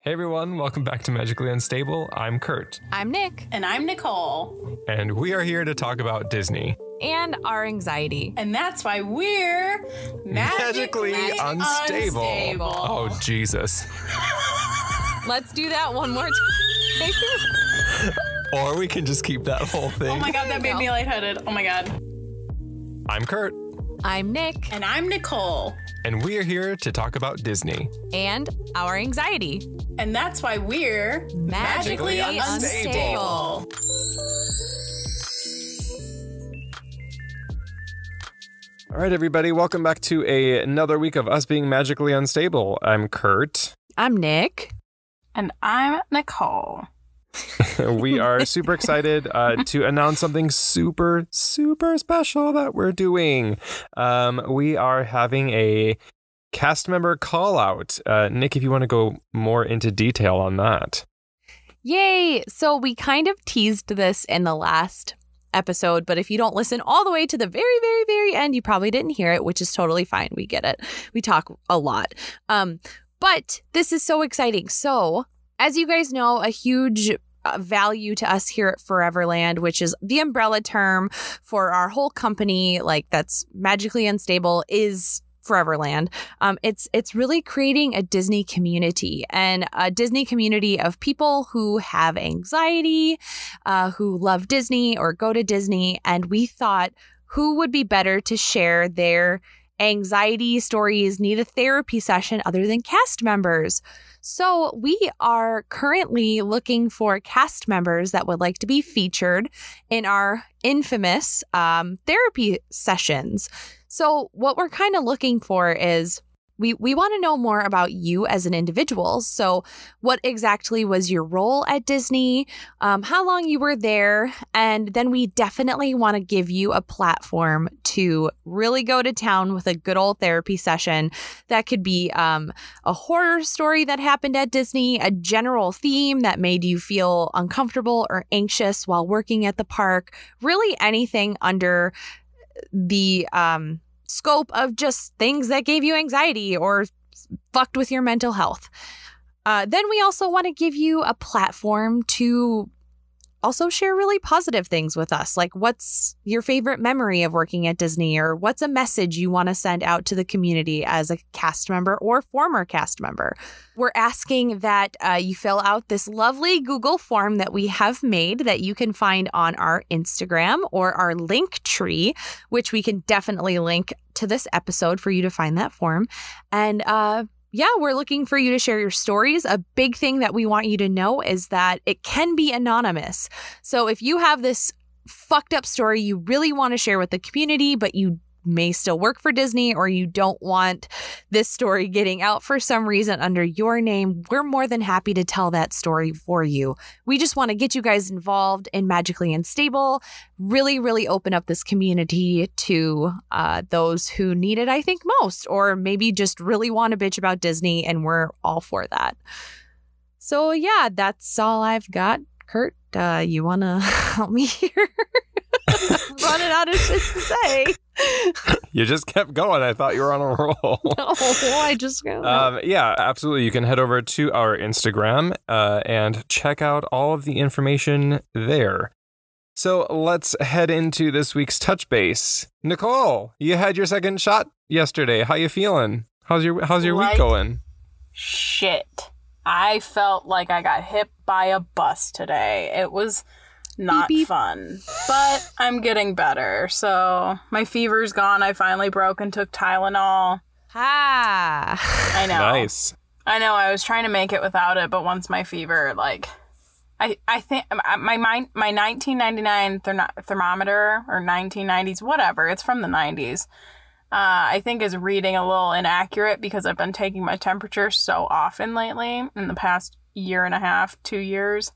Hey everyone, welcome back to Magically Unstable. I'm Kurt. I'm Nick. And I'm Nicole. And we are here to talk about Disney. And our anxiety. And that's wwhy we're magically unstable. Oh, Jesus. Let's do that one more time. Or we can just keep that whole thing. Oh my god, that made me lightheaded. Oh my god. I'm Kurt. I'm Nick. And I'm Nicole. And we are here to talk about Disney. And our anxiety. And that's why we're magically unstable. All right, everybody, welcome back to another week of us being magically unstable. I'm Kurt. I'm Nick. And I'm Nicole. We are super excited to announce something super special that we're doing. We are having a cast member call out. Nick, if you want to go more into detail on that. Yay! So we kind of teased this in the last episode, but if you don't listen all the way to the very end, you probably didn't hear it, which is totally fine. We get it. We talk a lot. But this is so exciting. So, as you guys know, a huge value to us here at Foreverland, which is the umbrella term for our whole company, like that's magically unstable, is Foreverland. It's really creating a Disney community, and a Disney community of people who have anxiety, who love Disney or go to Disney. And we thought, who would be better to share their anxiety stories, need a therapy session other than cast members? So we are currently looking for cast members that would like to be featured in our infamous therapy sessions. So what we're kind of looking for is we want to know more about you as an individual. So what exactly was your role at Disney, how long you were there, and then we definitely want to give you a platform to really go to town with a good old therapy session. That could be a horror story that happened at Disney, a general theme that made you feel uncomfortable or anxious while working at the park, really anything under the scope of just things that gave you anxiety or fucked with your mental health. Then we also want to give you a platform to also share really positive things with us. Like, what's your favorite memory of working at Disney, or what's a message you want to send out to the community as a cast member or former cast member? We're asking that you fill out this lovely Google form that we have made that you can find on our Instagram or our link tree, which we can definitely link to this episode for you to find that form. And yeah, we're looking for you to share your stories. A big thing that we want you to know is that it can be anonymous. So if you have this fucked up story you really want to share with the community, but you may still work for Disney, or you don't want this story getting out for some reason under your name, we're more than happy to tell that story for you. We just want to get you guys involved in Magically Unstable, really open up this community to those who need it, I think, most, or maybe just really want to bitch about Disney, and we're all for that. So yeah, that's all I've got. Kurt, you want to help me here? Running out of shit to say. You just kept going. I thought you were on a roll. No, I just yeah, absolutely. You can head over to our Instagram and check out all of the information there. So let's head into this week's touch base. Nicole, you had your second shot yesterday. How you feeling? How's your week going? Shit. I felt like I got hit by a bus today. It was not fun, but I'm getting better. So my fever's gone. I finally broke and took Tylenol. I know. Nice. I know. I was trying to make it without it, but once my fever, like, I think my 1999 thermometer, or 1990s, whatever, it's from the 90s, I think is reading a little inaccurate because I've been taking my temperature so often lately in the past year and a half, 2 years,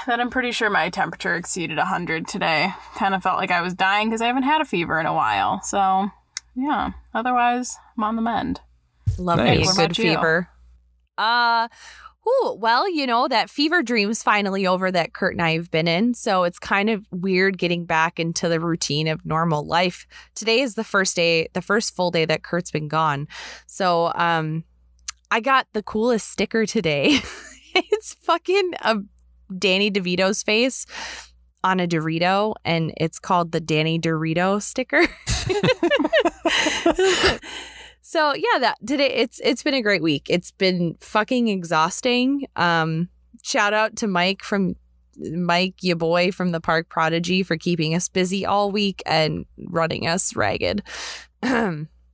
that I'm pretty sure my temperature exceeded 100 today. Kind of felt like I was dying because I haven't had a fever in a while. So, yeah. Otherwise, I'm on the mend. Love me a good fever. Well, you know, that fever dream's finally over that Kurt and I have been in. So it's kind of weird getting back into the routine of normal life. Today is the first full day that Kurt's been gone. So I got the coolest sticker today. It's fucking a Danny DeVito's face on a Dorito, and it's called the Danny Dorito sticker. So yeah, today it's been a great week. It's been fucking exhausting. Shout out to Mike, your boy from the Park Prodigy, for keeping us busy all week and running us ragged.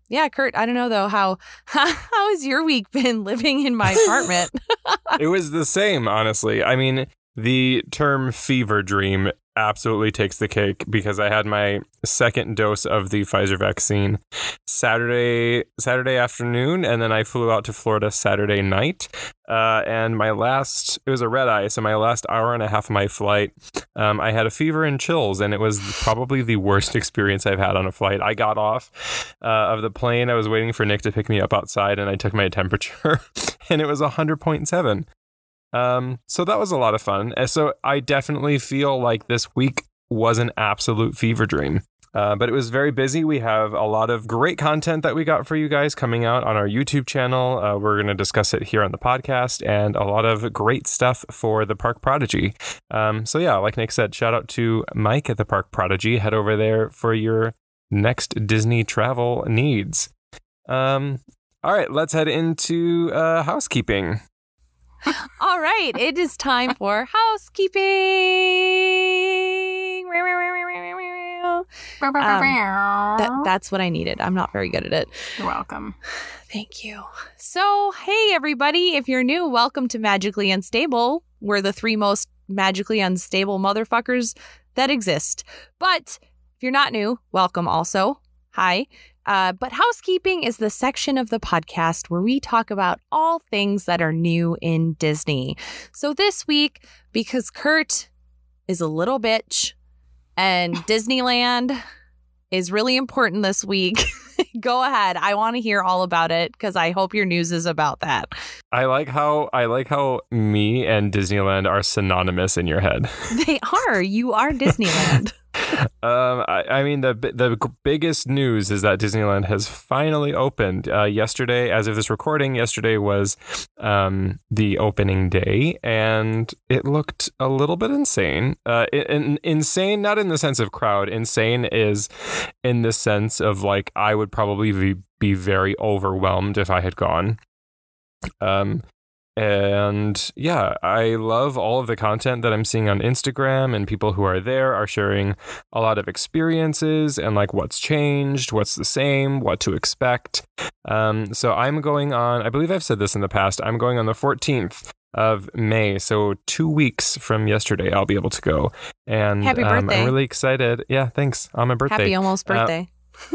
Yeah, Kurt, I don't know though, how has your week been living in my apartment? It was the same, honestly. I mean, the term fever dream absolutely takes the cake because I had my second dose of the Pfizer vaccine Saturday afternoon, and then I flew out to Florida Saturday night. And it was a red eye, so my last hour and a half of my flight, I had a fever and chills, and it was probably the worst experience I've had on a flight. I got off of the plane. I was waiting for Nick to pick me up outside, and I took my temperature, and it was 100.7. So that was a lot of fun. So I definitely feel like this week was an absolute fever dream. But it was very busy. We have a lot of great content that we got for you guys coming out on our YouTube channel. We're going to discuss it here on the podcast, and a lot of great stuff for the Park Prodigy. So yeah, like Nick said, shout out to Mike at the Park Prodigy. Head over there for your next Disney travel needs. All right, let's head into housekeeping. All right, it is time for housekeeping. That's what I needed. I'm not very good at it. You're welcome. Thank you. So, hey, everybody. If you're new, welcome to Magically Unstable. We're the 3 most magically unstable motherfuckers that exist. But if you're not new, welcome also. Hi. But housekeeping is the section of the podcast where we talk about all things that are new in Disney. So this week, because Kurt is a little bitch and Disneyland is really important this week, go ahead. I want to hear all about it because I hope your news is about that. I like how me and Disneyland are synonymous in your head. They are. You are Disneyland. I mean, the biggest news is that Disneyland has finally opened. Yesterday, as of this recording, yesterday was the opening day, and it looked a little bit insane. Insane, not in the sense of crowd. Insane is in the sense of like I would probably be very overwhelmed if I had gone. And yeah, I love all of the content that I'm seeing on Instagram, and people who are there are sharing a lot of experiences and like what's changed, what's the same, what to expect. So I'm going on, I believe I've said this in the past, I'm going on the 14th of May. So 2 weeks from yesterday, I'll be able to go. And happy birthday. I'm really excited. Yeah, thanks. On my birthday. Happy almost birthday.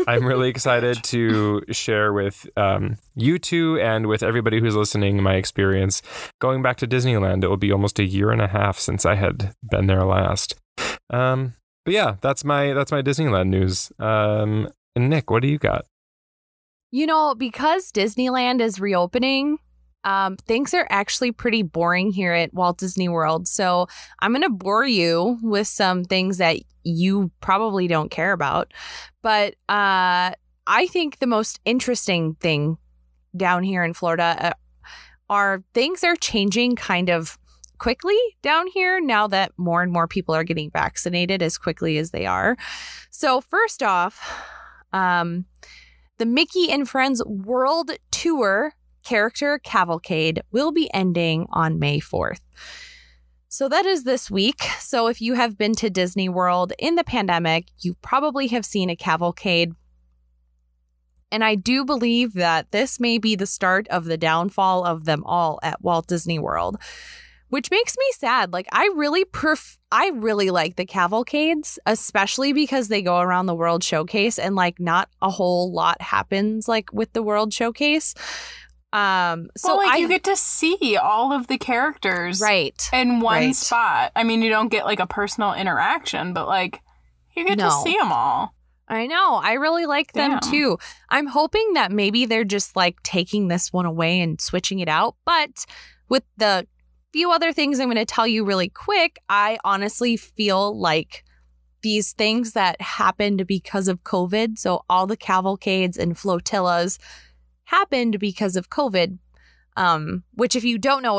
I'm really excited to share with you two and with everybody who's listening my experience going back to Disneyland. It will be almost a year and a half since I had been there last. But yeah, that's my Disneyland news. Nick, what do you got? You know, because Disneyland is reopening, things are actually pretty boring here at Walt Disney World. So I'm going to bore you with some things that you probably don't care about. But I think the most interesting thing down here in Florida are things are changing kind of quickly down here now that more and more people are getting vaccinated as quickly as they are. So first off, the Mickey and Friends World Tour Character Cavalcade will be ending on May 4th. So that is this week. So if you have been to Disney World in the pandemic, you probably have seen a cavalcade. And I do believe that this may be the start of the downfall of them all at Walt Disney World, which makes me sad. Like I really like the cavalcades, especially because they go around the World Showcase and like not a whole lot happens like with the World Showcase. You get to see all of the characters in one spot. I mean, you don't get like a personal interaction, but like you get to see them all. I know. I really like them too. I'm hoping that maybe they're just like taking this one away and switching it out. But with the few other things I'm going to tell you really quick, I honestly feel like these things that happened because of COVID, so all the cavalcades and flotillas happened because of COVID. which if you don't know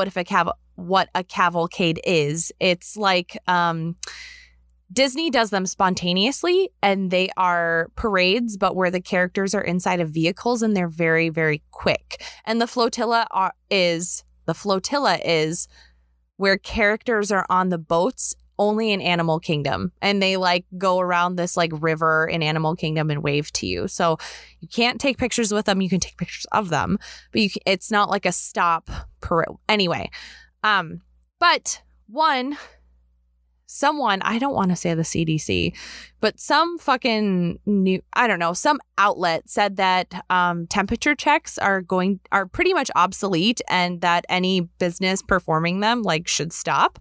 what a cavalcade is, it's like Disney does them spontaneously, and they are parades, but where the characters are inside of vehicles and they're very, very quick. And the flotilla is where characters are on the boats only in Animal Kingdom, and they like go around this like river in Animal Kingdom and wave to you. So you can't take pictures with them. You can take pictures of them, but it's not like a stop parade. Anyway, but someone, I don't want to say the CDC, but some fucking some outlet said that temperature checks are pretty much obsolete, and that any business performing them like should stop.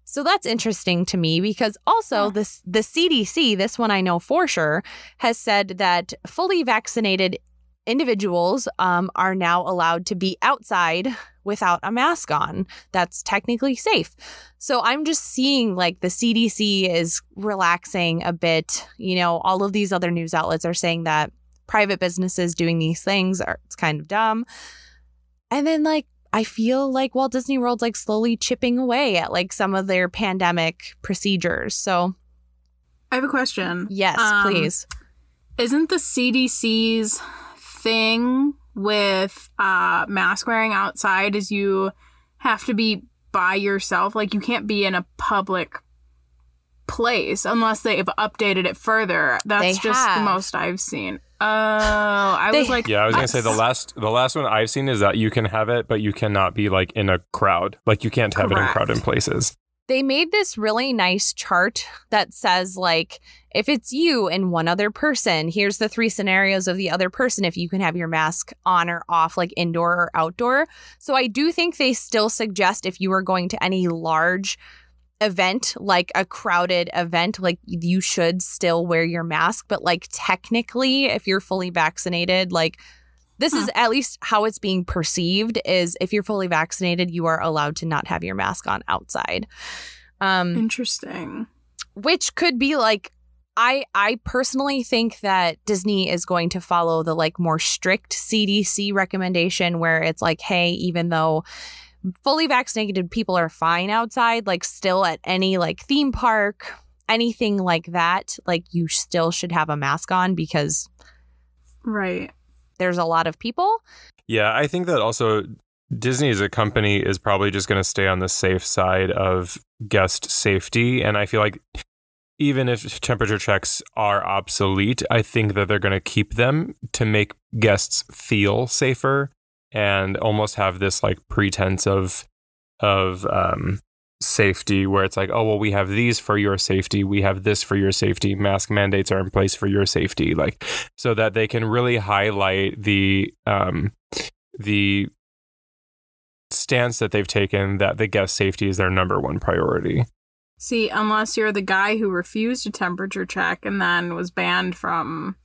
So that's interesting to me, because also the CDC, this one I know for sure, has said that fully vaccinated individuals are now allowed to be outside without a mask on. That's technically safe. So I'm just seeing like the CDC is relaxing a bit. You know, all of these other news outlets are saying that private businesses doing these things it's kind of dumb. And then like I feel like Walt Disney World's like slowly chipping away at like some of their pandemic procedures. So I have a question. Yes, please. Isn't the CDC's thing with mask wearing outside is you have to be by yourself? Like you can't be in a public place unless they've updated it further. That's just the most I've seen. Oh, I was going to say the last one I've seen is that you can have it, but you cannot be like in a crowd. Like you can't have it in crowded places. They made this really nice chart that says like, if it's you and one other person, here's the 3 scenarios of the other person if you can have your mask on or off, like indoor or outdoor. So I do think they still suggest if you are going to any large event, like a crowded event, like you should still wear your mask. But like technically, if you're fully vaccinated, like this is at least how it's being perceived, is if you're fully vaccinated, you are allowed to not have your mask on outside. Interesting. Which could be like, I personally think that Disney is going to follow the like more strict CDC recommendation where it's like, hey, even though fully vaccinated people are fine outside, like still at any like theme park, anything like that, like you still should have a mask on because there's a lot of people. Yeah, I think that also Disney as a company is probably just going to stay on the safe side of guest safety. And I feel like even if temperature checks are obsolete, I think that they're going to keep them to make guests feel safer and almost have this like pretense of safety where it's like, oh, well, we have these for your safety. We have this for your safety. Mask mandates are in place for your safety. Like, so that they can really highlight the stance that they've taken that the guest safety is their number one priority. See, unless you're the guy who refused a temperature check and then was banned from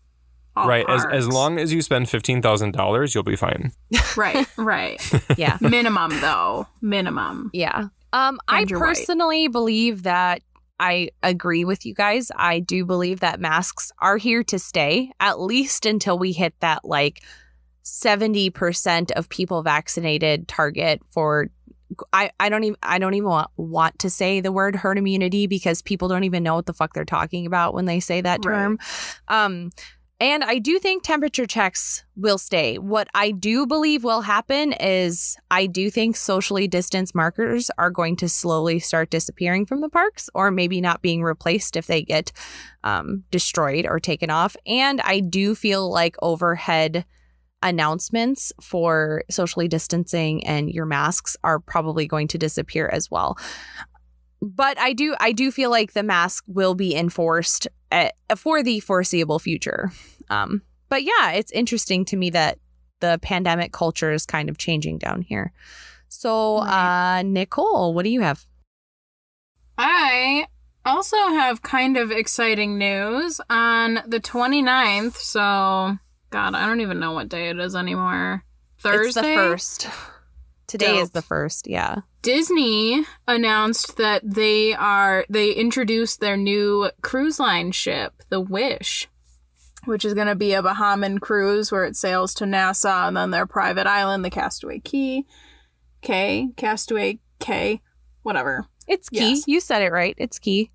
all parks. As long as you spend $15,000, you'll be fine. Right. Yeah. Minimum, though. Minimum. Yeah. I personally believe that I agree with you guys. I do believe that masks are here to stay, at least until we hit that like 70% of people vaccinated target for. I don't even want to say the word herd immunity because people don't even know what the fuck they're talking about when they say that term. And I do think temperature checks will stay. What I do believe will happen is I do think socially distanced markers are going to slowly start disappearing from the parks, or maybe not being replaced if they get destroyed or taken off. And I do feel like overhead announcements for socially distancing and your masks are probably going to disappear as well. But I do feel like the mask will be enforced for the foreseeable future. But yeah, it's interesting to me that the pandemic culture is kind of changing down here. So, Nicole, what do you have? I also have kind of exciting news on the 29th. So, God, I don't even know what day it is anymore. Thursday? It's the 1st. Today is the 1st, yeah. Disney announced that they introduced their new cruise line ship, the Wish. which is going to be a Bahamian cruise where it sails to Nassau and then their private island, the Castaway Castaway Cay, whatever. It's key. Yes. You said it right. It's key.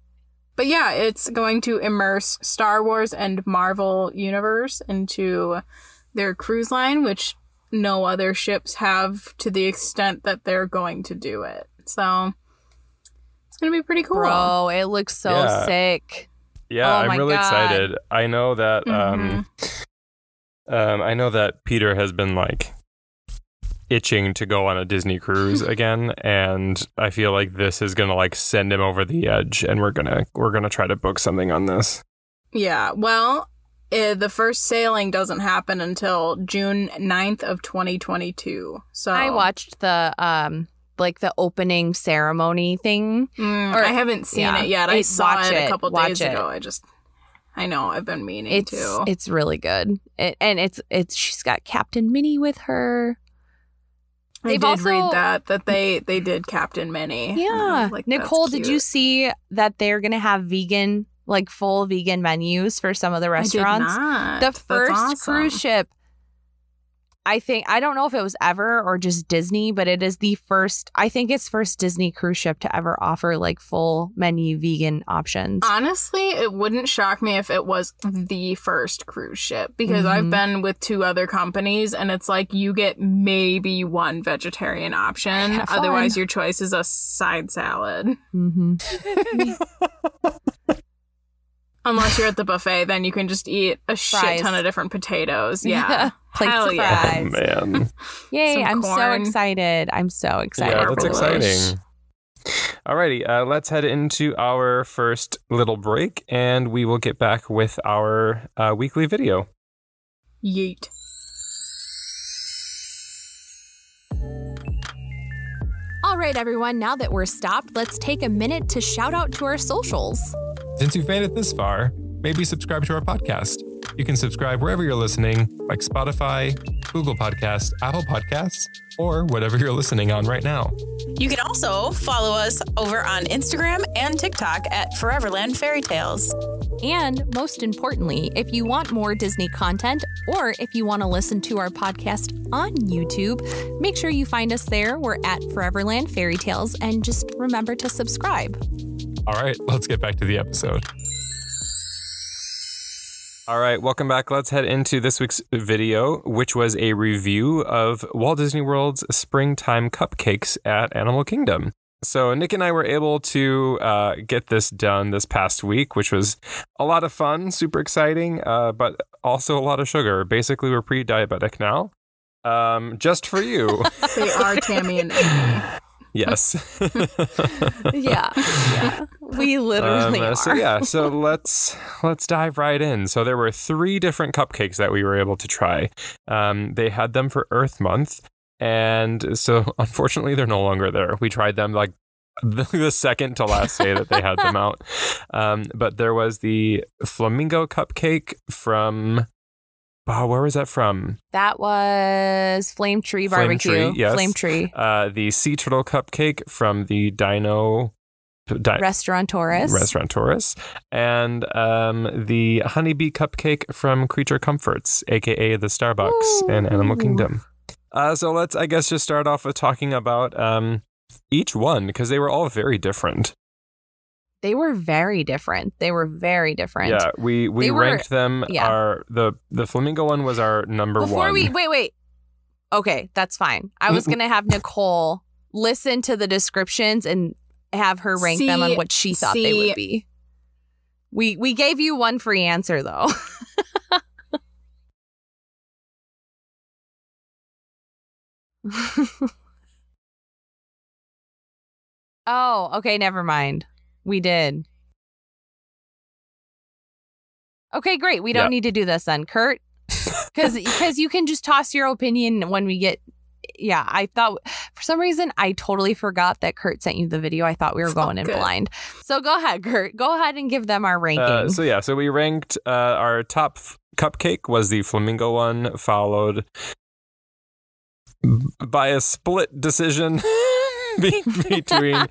But yeah, it's going to immerse Star Wars and Marvel universe into their cruise line, which no other ships have to the extent that they're going to do it. So it's going to be pretty cool. Bro, it looks so sick. Yeah, Oh I'm my really God. excited. I know that I know that Peter has been like itching to go on a Disney cruise again, and I feel like this is gonna like send him over the edge, and we're gonna try to book something on this. Yeah, well, the first sailing doesn't happen until June 9th of 2022. So I watched the like the opening ceremony thing. I haven't seen it yet. I saw watch it a couple days it. ago. I know I've been meaning to. It's really good. And it's she's got Captain Minnie with her. I did read that they did Captain Minnie. Yeah. Like, Nicole, that's did cute. you see that they're going to have vegan, like full vegan menus for some of the restaurants? I did not. The That's first awesome. cruise ship, I don't know if it was ever or just Disney, but it is the first, I think it's first Disney cruise ship to ever offer like full menu vegan options. Honestly, it wouldn't shock me if it was the first cruise ship, because I've been with 2 other companies and it's like you get maybe one vegetarian option. Have fun. Otherwise, your choice is a side salad. Unless you're at the buffet, then you can just eat a shit Fries. ton of different potatoes. Yeah. Plates Hell of yeah. Oh, fries. man. Yay, Some I'm so corn. excited. I'm so excited. Yeah, that's Marvelous. exciting. Alrighty, let's head into our first little break, and we will get back with our weekly video. Yeet. All right, everyone, now that we're stopped, let's take a minute to shout out to our socials. Since you've made it this far, maybe subscribe to our podcast. You can subscribe wherever you're listening, like Spotify, Google Podcasts, Apple Podcasts, or whatever you're listening on right now. You can also follow us over on Instagram and TikTok at Foreverland Fairy Tales. And most importantly, if you want more Disney content or if you want to listen to our podcast on YouTube, make sure you find us there. We're at Foreverland Fairy Tales, and just remember to subscribe. All right, let's get back to the episode. All right, welcome back. Let's head into this week's video, which was a review of Walt Disney World's springtime cupcakes at Animal Kingdom. So Nick and I were able to get this done this past week, which was a lot of fun, super exciting, but also a lot of sugar. Basically, we're pre-diabetic now. Just for you. They are Tammy and Amy. Yes. Yeah. We literally are. So let's dive right in. So there were 3 different cupcakes that we were able to try. They had them for Earth Month, and so unfortunately they're no longer there. We tried them like the second to last day that they had them out. But there was the flamingo cupcake from where was that from? That was Flame Tree Barbecue. Flame Tree, yes. Flame Tree. The sea turtle cupcake from the Restaurantores, and the honeybee cupcake from Creature Comforts, aka the Starbucks in Animal Kingdom. So let's, I guess, just start off with talking about each one, because they were all very different. They were very different. Yeah, we ranked them. Yeah. The flamingo one was our number one. Wait. Okay, that's fine. I was gonna have Nicole listen to the descriptions and have her rank them on what she thought they would be. We gave you one free answer though. Oh, okay, never mind. We did. Okay, great. We don't need to do this then, Kurt. Because you can just toss your opinion when we get... Yeah, I thought... For some reason, I totally forgot that Kurt sent you the video. I thought we were going in blind. So go ahead, Kurt. Go ahead and give them our ranking. So we ranked our top cupcake was the flamingo one, followed by a split decision between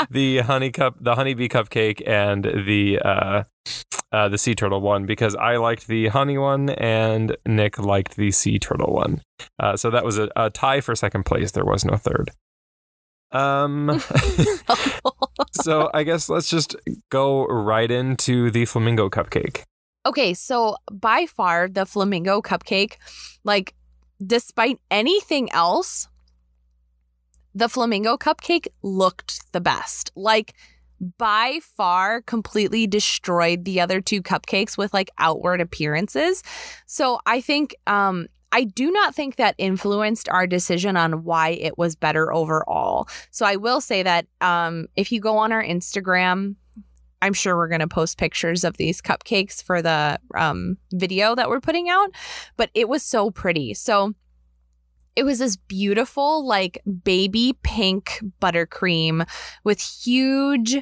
the honeybee cupcake and the the sea turtle one, because I liked the honey one and Nick liked the sea turtle one. So that was a tie for second place. There was no third. So I guess let's just go right into the flamingo cupcake. Okay, so by far the flamingo cupcake, like, despite anything else, the flamingo cupcake looked the best. Like, by far completely destroyed the other two cupcakes with like outward appearances. So I think I do not think that influenced our decision on why it was better overall. So I will say that if you go on our Instagram, I'm sure we're going to post pictures of these cupcakes for the video that we're putting out, but it was so pretty. So it was this beautiful, like, baby pink buttercream with huge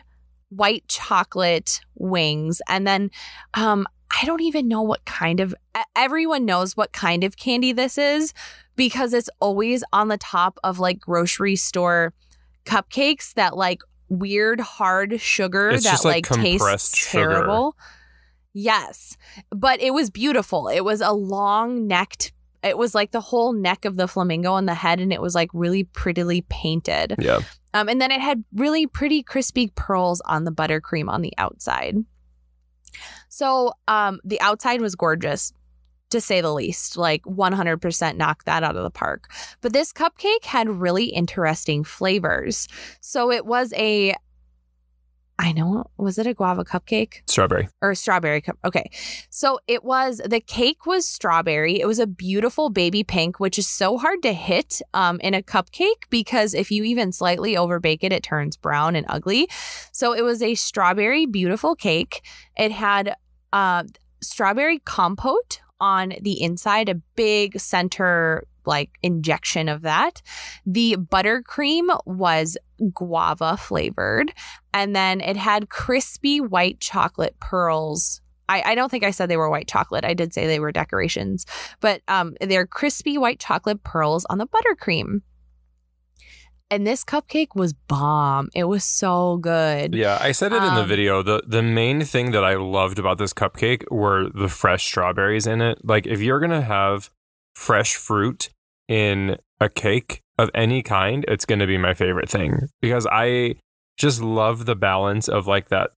white chocolate wings. And then I don't even know what kind of, everyone knows what kind of candy this is because it's always on the top of like grocery store cupcakes, that like weird hard sugar it's that just like tastes terrible. Yes, but it was beautiful. It was a long necked, it was like the whole neck of the flamingo on the head, and it was like really prettily painted. Yeah. And then it had really pretty crispy pearls on the buttercream on the outside. So the outside was gorgeous, to say the least. Like 100% knocked that out of the park. But this cupcake had really interesting flavors. So it was was it a guava cupcake? Strawberry. Or a strawberry cup. Okay. So the cake was strawberry. It was a beautiful baby pink, which is so hard to hit in a cupcake because if you even slightly overbake it, it turns brown and ugly. So it was a strawberry beautiful cake. It had strawberry compote on the inside, a big center like injection of that. The buttercream was guava flavored, and then it had crispy white chocolate pearls. I don't think I said they were white chocolate. I did say they were decorations, but they're crispy white chocolate pearls on the buttercream. And this cupcake was bomb. It was so good. Yeah, I said it in the video. The main thing that I loved about this cupcake were the fresh strawberries in it. Like, if you're going to have fresh fruit in a cake of any kind, it's going to be my favorite thing. Because I just love the balance of, like, that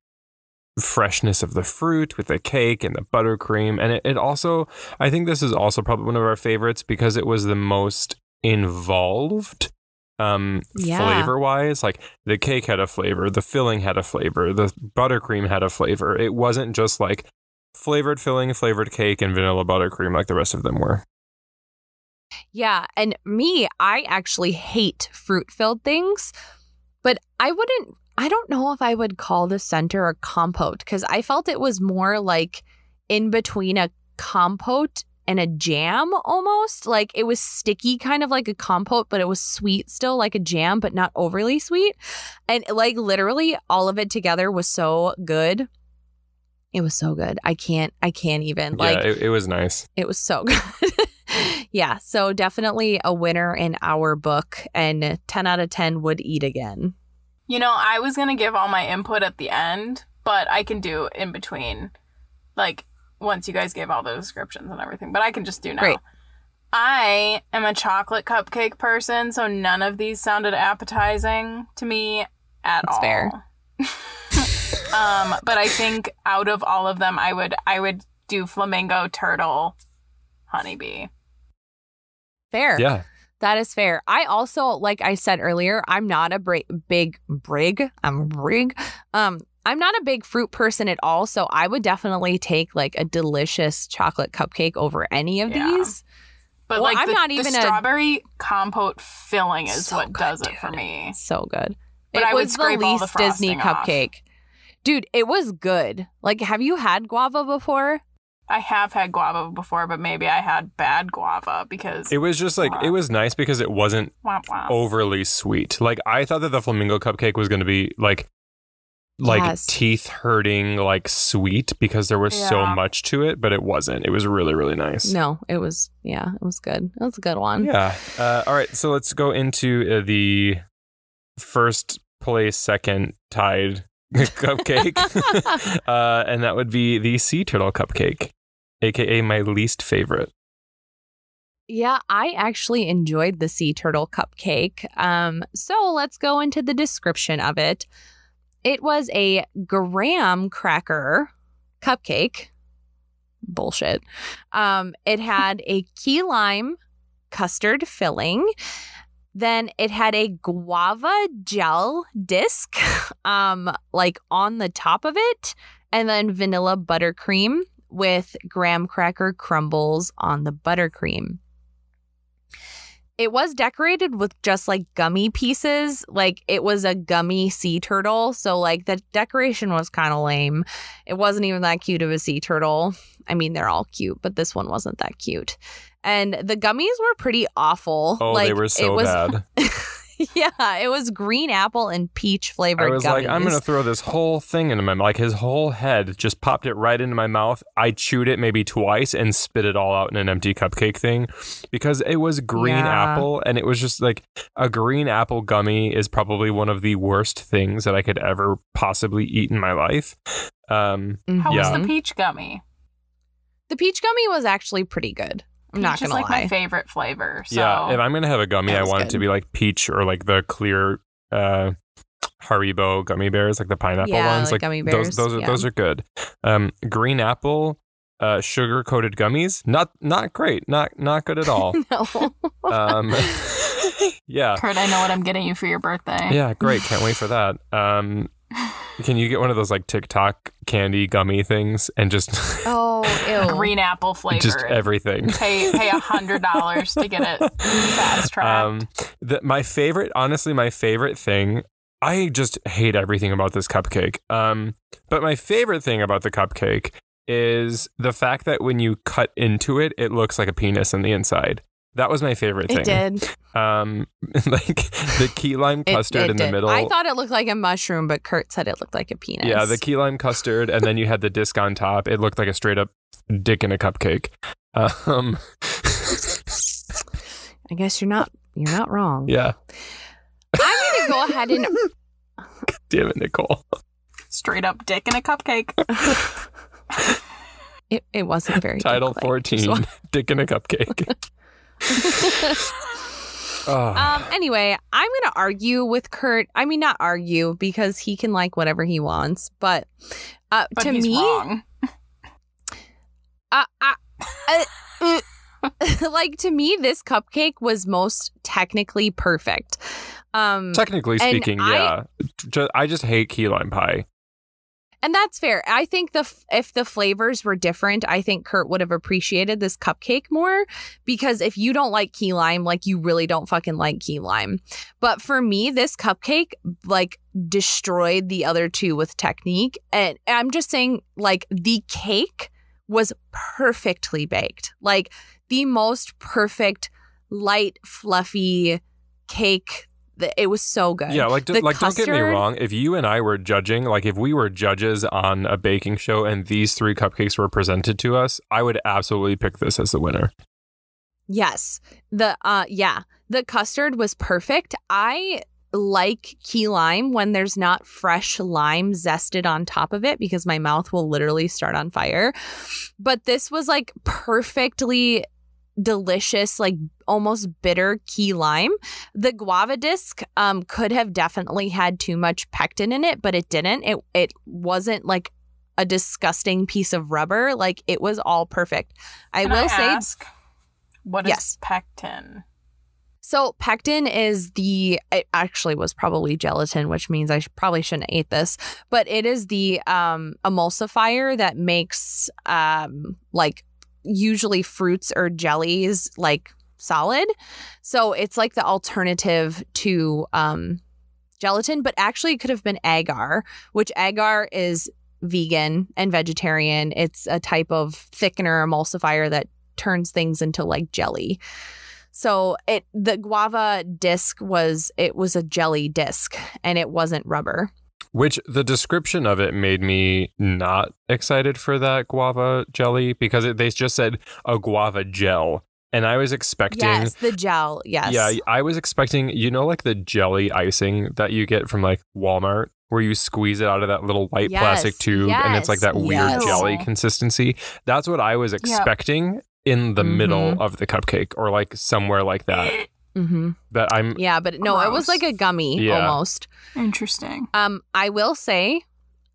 freshness of the fruit with the cake and the buttercream. And it also, I think this is also probably one of our favorites because it was the most involved. Flavor wise, like the cake had a flavor, the filling had a flavor, the buttercream had a flavor. It wasn't just like flavored filling, flavored cake, and vanilla buttercream like the rest of them were. Yeah, and I actually hate fruit filled things, but I don't know if I would call the center a compote because I felt it was more like in between a compote and a jam almost. Like it was sticky, kind of like a compote, but it was sweet still, like a jam, but not overly sweet. And like literally all of it together was so good. It was so good. I can't even. Like, yeah, it was nice. It was so good. Yeah, so definitely a winner in our book, and 10 out of 10 would eat again. You know, I was going to give all my input at the end, but I can do in between, like, once you guys gave all the descriptions and everything, but I can just do now. Great. I am a chocolate cupcake person, so none of these sounded appetizing to me at all. That's fair. But I think out of all of them, I would do flamingo, turtle, honeybee. Fair. Yeah. That is fair. I also, like I said earlier, I'm not a big brig. I'm a brig. I'm not a big fruit person at all, so I would definitely take like a delicious chocolate cupcake over any of these. But well, like the strawberry compote filling is so what good, does dude. it for me. So good. But It I would was the scrape all the least Disney frosting off. cupcake. Dude, it was good. Like, have you had guava before? I have had guava before, but maybe I had bad guava because It was just like, it was nice because it wasn't womp womp. overly sweet. Like, I thought that the flamingo cupcake was going to be like Yes. teeth hurting, like sweet because there was so Yeah. much to it, but it wasn't. It was really, really nice. No, it was good. It was a good one. Yeah. All right. So let's go into the first place, second tied cupcake. And that would be the sea turtle cupcake, aka my least favorite. Yeah, I actually enjoyed the sea turtle cupcake. So let's go into the description of it. It was a graham cracker cupcake. Bullshit. It had a key lime custard filling. Then it had a guava gel disc, like on the top of it, and then vanilla buttercream with graham cracker crumbles on the buttercream. It was decorated with just like gummy pieces. Like it was a gummy sea turtle. So like the decoration was kind of lame. It wasn't even that cute of a sea turtle. I mean, they're all cute, but this one wasn't that cute. And the gummies were pretty awful. Oh, like, they were so bad. Yeah, it was green apple and peach flavored I was gummies. like, I'm going to throw this whole thing into my mouth. Like his whole head just popped it right into my mouth. I chewed it maybe twice and spit it all out in an empty cupcake thing because it was green apple. And it was just like a green apple gummy is probably one of the worst things that I could ever possibly eat in my life. How was the peach gummy? The peach gummy was actually pretty good. I'm not going to lie. It's like my favorite flavor. So. Yeah, if I'm going to have a gummy, I want it to be like peach or like the clear Haribo gummy bears, like the pineapple ones. Like gummy bears. Those are good. Green apple, sugar coated gummies, not great, not good at all. No. Yeah. Kurt, I know what I'm getting you for your birthday. Yeah, great. Can't wait for that. Can you get one of those like TikTok candy gummy things and just ew. Green apple flavor? Just everything. Pay $100 to get it fast tracked. My favorite thing. I just hate everything about this cupcake. But my favorite thing about the cupcake is the fact that when you cut into it, it looks like a penis on the inside. That was my favorite thing. It did. Like the key lime custard in the middle. I thought it looked like a mushroom, but Kurt said it looked like a penis. Yeah, the key lime custard, and then you had the disc on top. It looked like a straight up dick in a cupcake. I guess you're not wrong. Yeah. I'm gonna go ahead and God damn it, Nicole. Straight up dick in a cupcake. It wasn't very Title 14, dick in a cupcake. Anyway, I'm gonna argue with Kurt. I mean, not argue because he can like whatever he wants, but to he's me, wrong. like to me, this cupcake was most technically perfect. Technically speaking, yeah. I just hate key lime pie. And that's fair. I think if the flavors were different, I think Kurt would have appreciated this cupcake more because if you don't like key lime, like you really don't fucking like key lime. But for me, this cupcake like destroyed the other two with technique. And I'm just saying like the cake was perfectly baked. Like the most perfect, light, fluffy cake. It was so good. Yeah, don't get me wrong. If you and I were judging, like if we were judges on a baking show and these three cupcakes were presented to us, I would absolutely pick this as the winner. Yes. The custard was perfect. I like key lime when there's not fresh lime zested on top of it because my mouth will literally start on fire. But this was like perfectly delicious, like almost bitter key lime. The guava disc could have definitely had too much pectin in it, but it didn't. It wasn't like a disgusting piece of rubber. Like it was all perfect. Can I ask, what is pectin? So pectin is it actually was probably gelatin, which means I probably shouldn't eat this, but it is the emulsifier that makes like usually fruits or jellies like solid. So it's like the alternative to gelatin, but actually it could have been agar, which agar is vegan and vegetarian. It's a type of thickener emulsifier that turns things into like jelly. So the guava disc was a jelly disc and it wasn't rubber. Which the description of it made me not excited for that guava jelly because they just said a guava gel. And I was expecting... Yes, the gel. Yes. Yeah, I was expecting, like the jelly icing that you get from like Walmart, where you squeeze it out of that little white plastic tube and it's like that weird jelly consistency. That's what I was expecting in the middle of the cupcake, or like somewhere like that. But but no, it was like a gummy almost. Interesting. I will say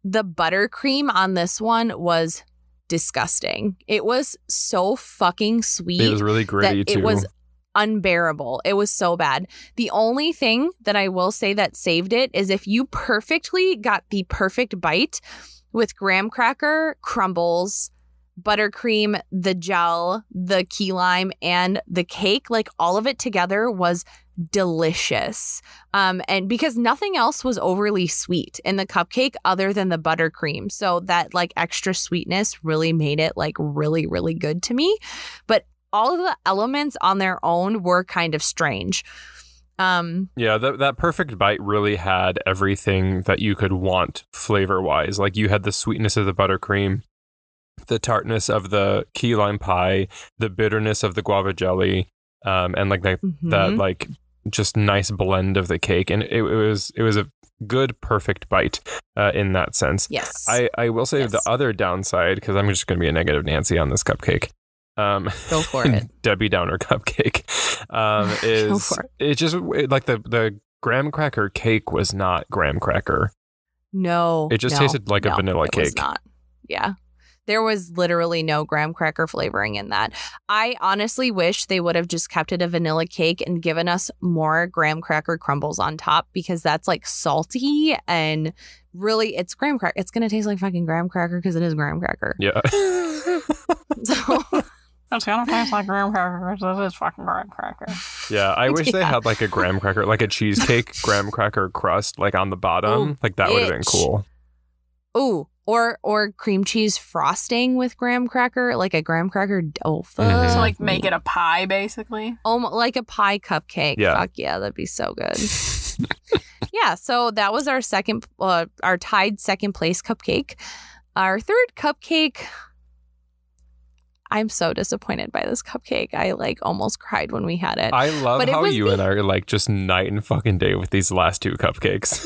the buttercream on this one was disgusting. It was so fucking sweet. It was really gritty too. It was unbearable. It was so bad. The only thing that I will say that saved it is if you perfectly got the perfect bite with graham cracker, crumbles, buttercream, the gel, the key lime, and the cake, like all of it together was delicious. And because nothing else was overly sweet in the cupcake other than the buttercream. So that like extra sweetness really made it like really, really good to me. But all of the elements on their own were kind of strange. That perfect bite really had everything that you could want flavor-wise. Like you had the sweetness of the buttercream, the tartness of the key lime pie, the bitterness of the guava jelly, and like that like just nice blend of the cake. And it was a good, perfect bite in that sense. Yes. I will say the other downside, because I'm just going to be a negative Nancy on this cupcake. Go for it. Debbie Downer cupcake. Is it just like the graham cracker cake was not graham cracker. No. It just tasted like a vanilla cake. It was not. Yeah. There was literally no graham cracker flavoring in that. I honestly wish they would have just kept it a vanilla cake and given us more graham cracker crumbles on top, because that's like salty and really it's graham cracker. It's going to taste like fucking graham cracker because it is graham cracker. Yeah. So it's going to taste like graham cracker because it is fucking graham cracker. Yeah, I wish they had like a graham cracker, like a cheesecake graham cracker crust like on the bottom. Ooh, like that would have been cool. Ooh. Or cream cheese frosting with graham cracker, like a graham cracker dough. So like make it a pie, basically? Like a pie cupcake. Yeah. Fuck yeah, that'd be so good. Yeah, so that was our our tied second place cupcake. Our third cupcake, I'm so disappointed by this cupcake. I like almost cried when we had it. I love how you and I are like just night and fucking day with these last two cupcakes.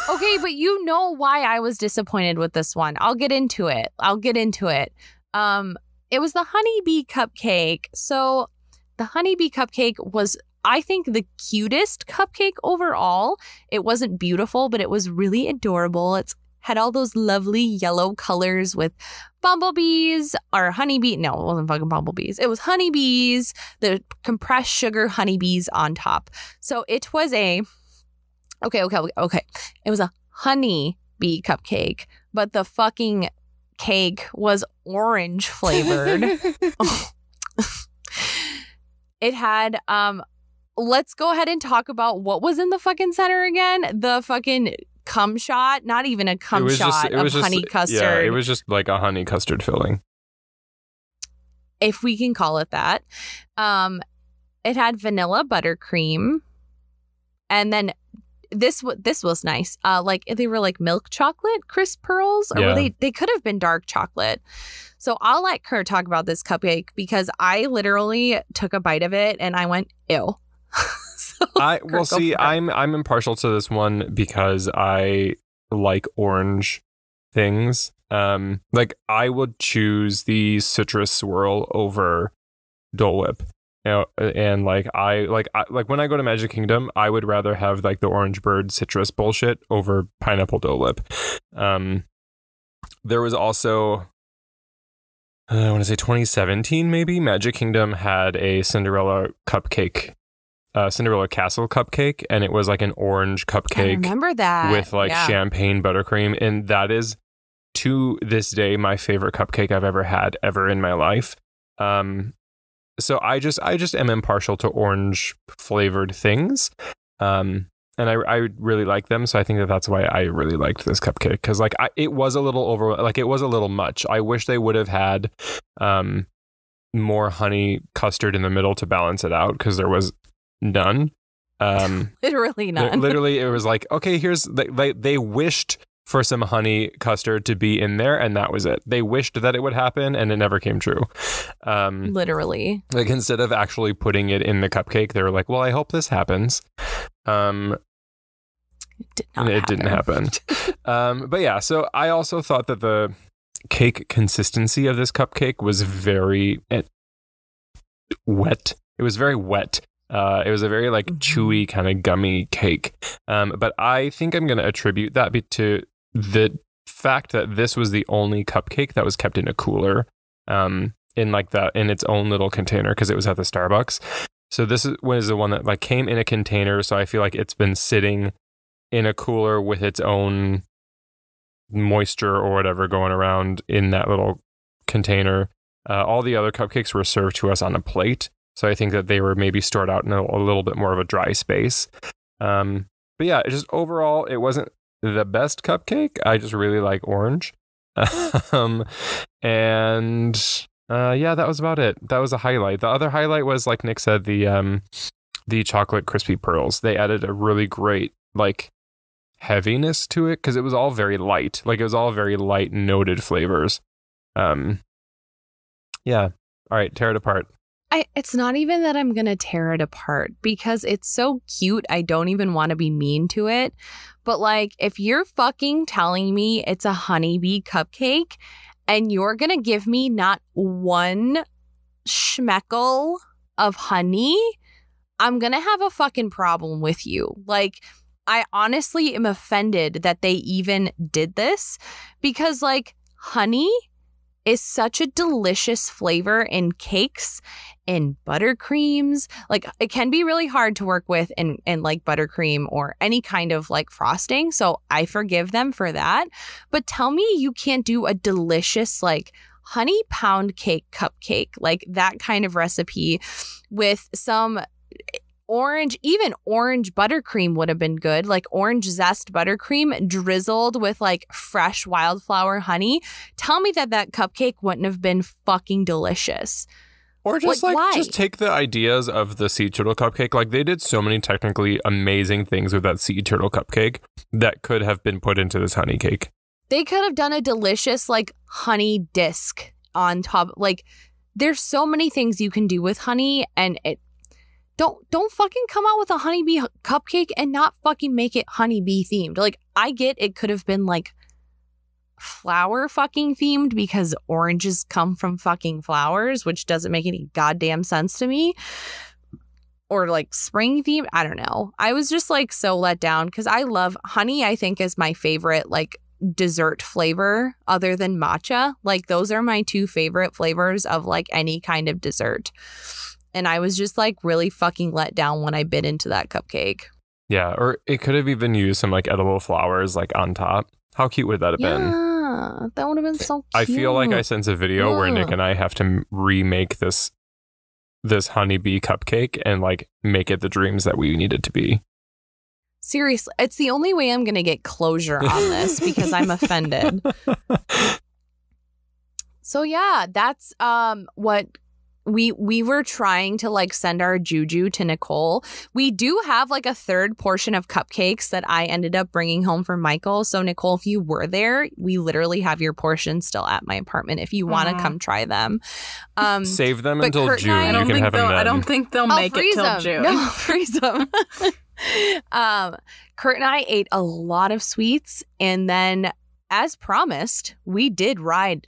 Okay, but you know why I was disappointed with this one. I'll get into it. It was the honeybee cupcake. So the honeybee cupcake was, I think, the cutest cupcake overall. It wasn't beautiful, but it was really adorable. It's had all those lovely yellow colors with bumblebees or honeybee. No, it wasn't fucking bumblebees. It was honeybees, the compressed sugar honeybees on top. So it was a... Okay. It was a honey bee cupcake, but the fucking cake was orange flavored. It had, let's go ahead and talk about what was in the fucking center again. The fucking cum shot, not even a cum shot of honey custard. Yeah, it was just like a honey custard filling. If we can call it that. It had vanilla buttercream, and then this was nice. Like they were like milk chocolate crisp pearls, or were they could have been dark chocolate. So I'll let Kurt talk about this cupcake because I literally took a bite of it and I went, ew. I'm impartial to this one because I like orange things. Like I would choose the citrus swirl over Dole Whip. You know, and like when I go to Magic Kingdom, I would rather have like the Orange Bird citrus bullshit over pineapple Dole Whip. There was also, I want to say 2017 maybe, Magic Kingdom had a Cinderella cupcake, Cinderella Castle cupcake, and it was like an orange cupcake. I remember that with like champagne buttercream, and that is to this day my favorite cupcake I've ever had in my life. So I just am impartial to orange flavored things, and I really like them. So I think that's why I really liked this cupcake, because like it was a little much. I wish they would have had more honey custard in the middle to balance it out, because there was none. Literally none. Literally, it was like, okay, here's they wished for some honey custard to be in there, and that was it. They wished that it would happen, and it never came true. Literally. Like, instead of actually putting it in the cupcake, they were like, well, I hope this happens. It didn't happen. But yeah, so I also thought that the cake consistency of this cupcake was very wet. It was very wet. It was a very like chewy kind of gummy cake. But I think I'm going to attribute that to the fact that this was the only cupcake that was kept in a cooler, in its own little container, because it was at the Starbucks. So this was the one that like came in a container. So I feel like it's been sitting in a cooler with its own moisture or whatever going around in that little container. All the other cupcakes were served to us on a plate. So I think that they were maybe stored out in a little bit more of a dry space. But yeah, just overall, it wasn't the best cupcake. I just really like orange. Yeah, that was about it. That was a highlight. The other highlight was, like Nick said, the chocolate crispy pearls. They added a really great like heaviness to it, because it was all very light. Like, it was all very light noted flavors. Yeah. All right, tear it apart. It's not even that I'm going to tear it apart, because it's so cute. I don't even want to be mean to it. But like, if you're fucking telling me it's a honeybee cupcake and you're going to give me not one schmeckle of honey, I'm going to have a fucking problem with you. Like, I honestly am offended that they even did this, because like, honey is such a delicious flavor in cakes, in buttercreams. Like, it can be really hard to work with in like buttercream or any kind of like frosting. So I forgive them for that. But tell me you can't do a delicious like honey pound cake cupcake, like that kind of recipe with some orange, even orange buttercream would have been good. Like orange zest buttercream drizzled with like fresh wildflower honey. Tell me that cupcake wouldn't have been fucking delicious. Or just just take the ideas of the sea turtle cupcake. Like, they did so many technically amazing things with that sea turtle cupcake that could have been put into this honey cake. They could have done a delicious like honey disc on top. Like, there's so many things you can do with honey, and it Don't fucking come out with a honeybee cupcake and not fucking make it honeybee themed. Like, I get it could have been like flower fucking themed, because oranges come from fucking flowers, which doesn't make any goddamn sense to me. Or like spring themed. I don't know. I was just like so let down, because I love honey. I think is my favorite like dessert flavor other than matcha. Like, those are my two favorite flavors of like any kind of dessert. And I was just like really fucking let down when I bit into that cupcake. Yeah, or it could have even used some like edible flowers like on top. How cute would that have been? Yeah, that would have been so cute. I feel like I sense a video where Nick and I have to remake this honeybee cupcake and like make it the dreams that we need it to be. Seriously, it's the only way I'm going to get closure on this, because I'm offended. So yeah, that's what we were trying to like send our juju to Nicole. We do have like a third portion of cupcakes that I ended up bringing home for Michael. So Nicole, if you were there, we literally have your portion still at my apartment if you want to come try them. Save them until June. I don't think they'll make it till June. No, I'll freeze them. Kurt and I ate a lot of sweets, and then as promised, we did ride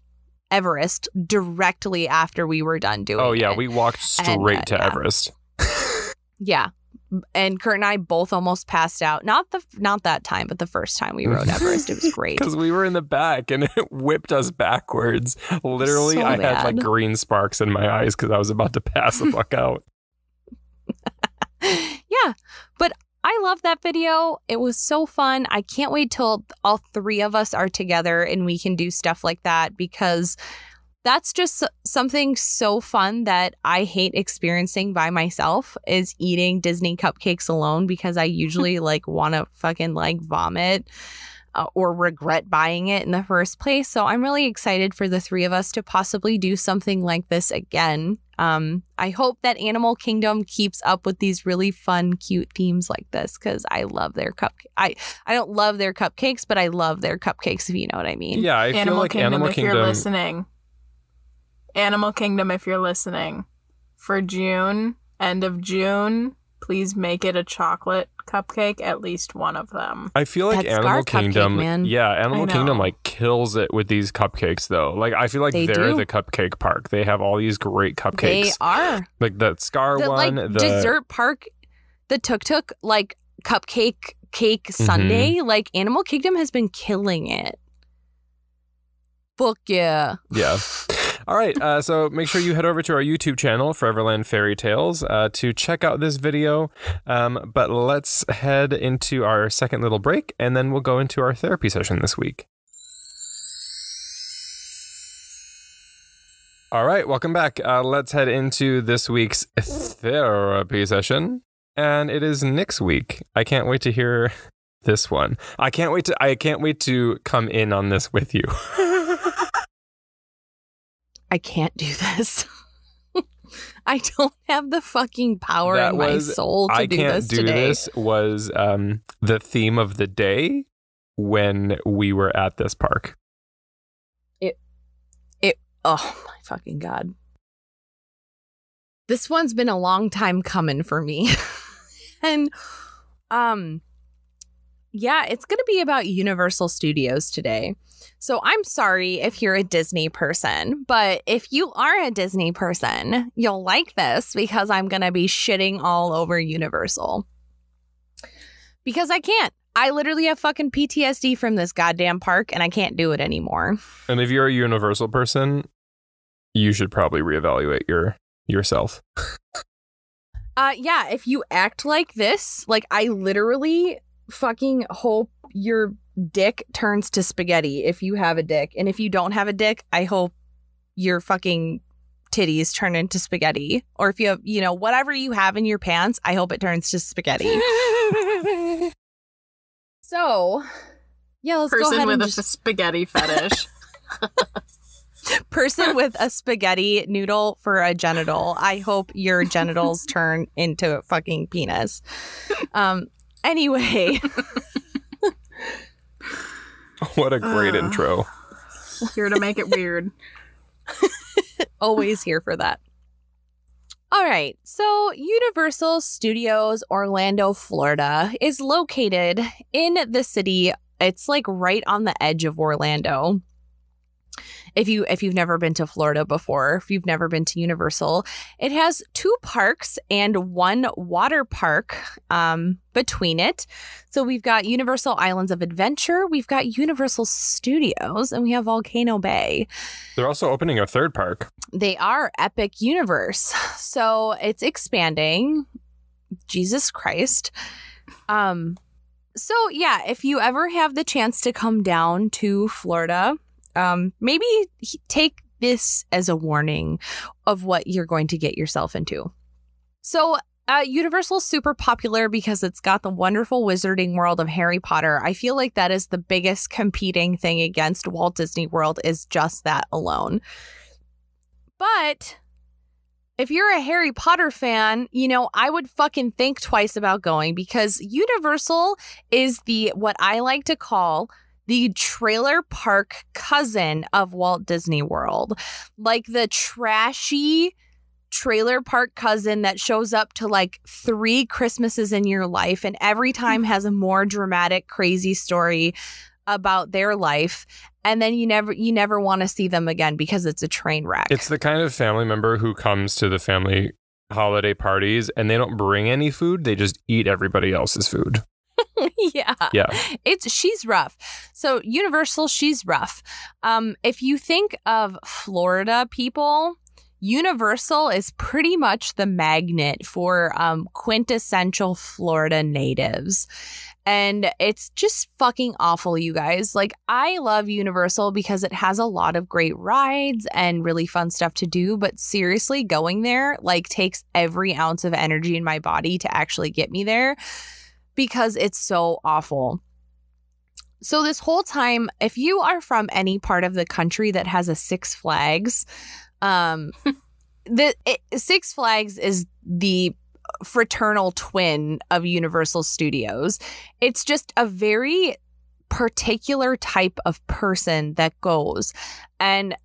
Everest directly after we were done doing it. Oh yeah, we walked straight to Everest. Yeah. And Kurt and I both almost passed out. Not that time, but the first time we rode Everest. It was great. Because we were in the back and it whipped us backwards. Literally, I had like green sparks in my eyes because I was about to pass the fuck out. Yeah, but I love that video. It was so fun. I can't wait till all three of us are together and we can do stuff like that, because that's just something so fun that I hate experiencing by myself, is eating Disney cupcakes alone, because I usually like want to fucking like vomit. or regret buying it in the first place. So I'm really excited for the three of us to possibly do something like this again. I hope that Animal Kingdom keeps up with these really fun, cute themes like this, because I love their I don't love their cupcakes, but I love their cupcakes, if you know what I mean. Yeah, I feel like Animal Kingdom, if you're listening. Animal Kingdom, if you're listening, for June, end of June, please make it a chocolate cupcake, at least one of them. I feel like That Animal Scar Kingdom, cupcake, man. yeah, Animal I know. Kingdom like kills it with these cupcakes though. Like I feel like They they're do. the cupcake park. They have all these great cupcakes. They are. Like the Scar The one, like the dessert park, the tuk-tuk like cupcake cake sundae, like Animal Kingdom has been killing it. Fuck yeah. Yeah. All right. So make sure you head over to our YouTube channel, Foreverland Fairy Tales, to check out this video. But let's head into our second little break, and then we'll go into our therapy session this week. All right. Welcome back. Let's head into this week's therapy session. And it is Nick's week. I can't wait to hear this one. I can't wait to come in on this with you. I can't do this. I don't have the fucking power in my soul to do this today. This was the theme of the day when we were at this park. Oh my fucking God. This one's been a long time coming for me. And yeah, it's going to be about Universal Studios today. So I'm sorry if you're a Disney person, but if you are a Disney person, you'll like this because I'm going to be shitting all over Universal. Because I can't. I literally have fucking PTSD from this goddamn park and I can't do it anymore. And if you're a Universal person, you should probably reevaluate yourself. Yeah, if you act like this, like I literally fucking hope your dick turns to spaghetti if you have a dick. And if you don't have a dick, I hope your fucking titties turn into spaghetti. Or if you have, you know, whatever you have in your pants, I hope it turns to spaghetti. So, yeah, let's go ahead Person and with a spaghetti fetish. person with a spaghetti noodle for a genital. I hope your genitals turn into a fucking penis. Anyway. What a great intro. Here to make it weird. Always here for that. All right. So Universal Studios Orlando, Florida is located in the city. It's like right on the edge of Orlando. If you've never been to Florida before, if you've never been to Universal, it has 2 parks and 1 water park between it. So we've got Universal Islands of Adventure, we've got Universal Studios, and we have Volcano Bay. They're also opening a 3rd park. They are Epic Universe. So it's expanding. Jesus Christ. So yeah, if you ever have the chance to come down to Florida, maybe take this as a warning of what you're going to get yourself into. So Universal's super popular because it's got the wonderful wizarding world of Harry Potter. I feel like that is the biggest competing thing against Walt Disney World, is just that alone. But if you're a Harry Potter fan, you know, I would fucking think twice about going, because Universal is what I like to call the trailer park cousin of Walt Disney World. Like the trashy trailer park cousin that shows up to like 3 Christmases in your life and every time has a more dramatic, crazy story about their life. And then you never want to see them again because it's a train wreck. It's the kind of family member who comes to the family holiday parties and they don't bring any food. They just eat everybody else's food. Yeah. She's rough. So Universal, she's rough. If you think of Florida people, Universal is pretty much the magnet for quintessential Florida natives. And it's just fucking awful, you guys. Like, I love Universal because it has a lot of great rides and really fun stuff to do. But seriously, going there like takes every ounce of energy in my body to actually get me there, because it's so awful. So this whole time, if you are from any part of the country that has a Six Flags, Six Flags is the fraternal twin of Universal Studios. It's just a very particular type of person that goes, and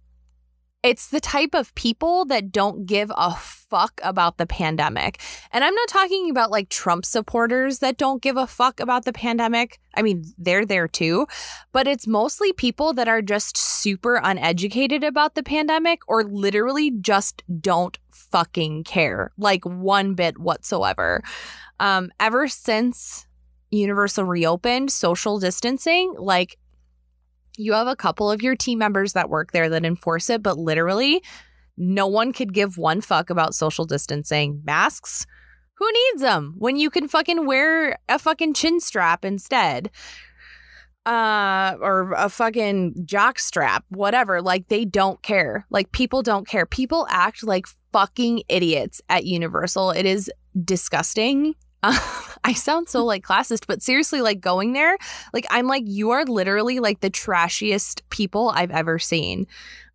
it's the type of people that don't give a fuck about the pandemic. And I'm not talking about like Trump supporters that don't give a fuck about the pandemic. I mean, they're there too, but it's mostly people that are just super uneducated about the pandemic or literally just don't fucking care, like one bit whatsoever. Ever since Universal reopened, social distancing, like, you have a couple of your team members that work there that enforce it, but literally no one could give one fuck about social distancing. Masks? Who needs them when you can fucking wear a fucking chin strap instead? Or a fucking jock strap, whatever. Like, they don't care. Like, people don't care. People act like fucking idiots at Universal. It is disgusting. I sound so like classist, but seriously, like going there, like I'm like, you are literally like the trashiest people I've ever seen.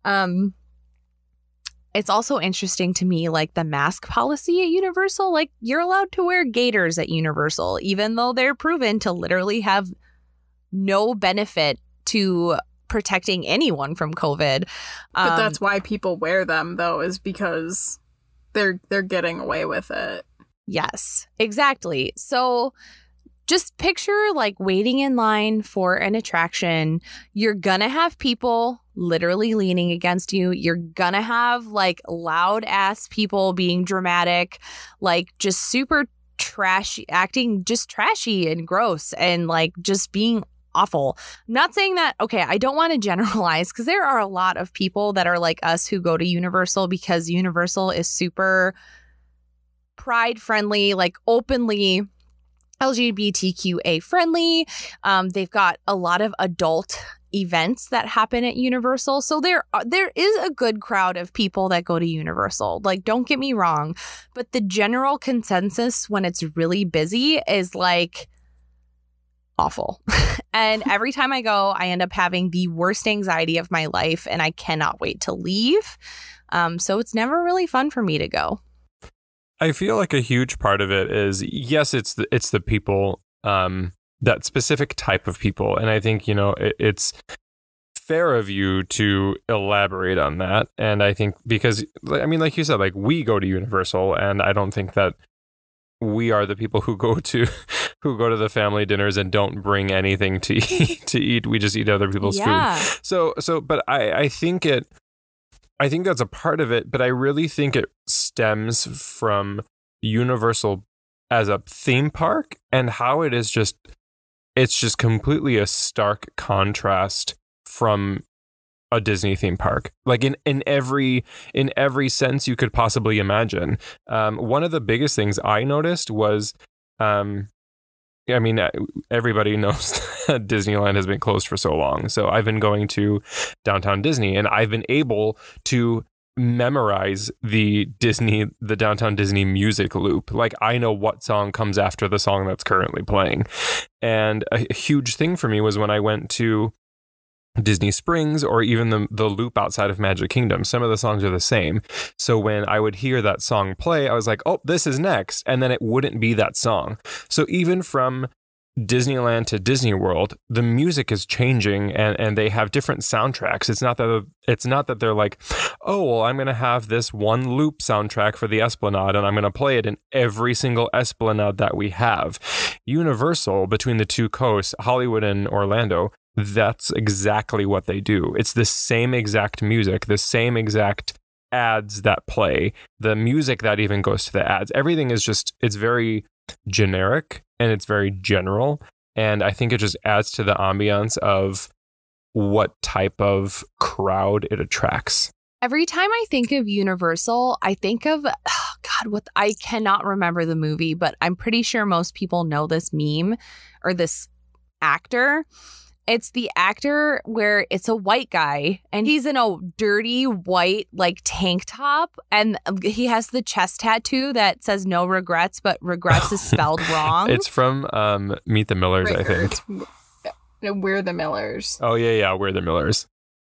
It's also interesting to me, like the mask policy at Universal, like you're allowed to wear gaiters at Universal, even though they're proven to literally have no benefit to protecting anyone from COVID. But that's why people wear them, though, is because they're getting away with it. Yes, exactly. So just picture like waiting in line for an attraction. You're gonna have people literally leaning against you. You're gonna have like loud ass people being dramatic, like just super trashy, acting just trashy and gross and like just being awful. Not saying that, okay, I don't want to generalize because there are a lot of people that are like us who go to Universal because Universal is super pride friendly, like openly LGBTQA friendly. They've got a lot of adult events that happen at Universal. So there is a good crowd of people that go to Universal. Like, don't get me wrong, but the general consensus when it's really busy is like awful. And every time I go, I end up having the worst anxiety of my life and I cannot wait to leave. So it's never really fun for me to go. I feel like a huge part of it is, yes, it's the people, that specific type of people. And I think, you know, it's fair of you to elaborate on that. And I think because, I mean, like you said, like we go to Universal and I don't think that we are the people who go to the family dinners and don't bring anything to eat. We just eat other people's food. So, but I think that's a part of it, but I really think it stems from Universal as a theme park and how it's just completely a stark contrast from a Disney theme park, like in every sense you could possibly imagine. One of the biggest things I noticed was, I mean, everybody knows that Disneyland has been closed for so long. So I've been going to Downtown Disney and I've been able to memorize the Downtown Disney music loop. Like, I know what song comes after the song that's currently playing. And a huge thing for me was when I went to Disney Springs or even the loop outside of Magic Kingdom. Some of the songs are the same. So when I would hear that song play, I was like, oh, this is next. And then it wouldn't be that song. So even from Disneyland to Disney World, the music is changing and they have different soundtracks. It's not that they're like, oh, well, I'm going to have this one loop soundtrack for the Esplanade and I'm going to play it in every single Esplanade that we have. Universal, between the two coasts, Hollywood and Orlando, that's exactly what they do. It's the same exact music, the same exact ads that play, the music that even goes to the ads. Everything is just, it's very generic and it's very general. And I think it just adds to the ambiance of what type of crowd it attracts. Every time I think of Universal, I think of, I cannot remember the movie, but I'm pretty sure most people know this meme or this actor. It's the actor where it's a white guy and he's in a dirty white like tank top and he has the chest tattoo that says no regrets, but regrets is spelled wrong. It's from Meet the Millers, I think. We're the Millers. Oh, yeah, we're the Millers.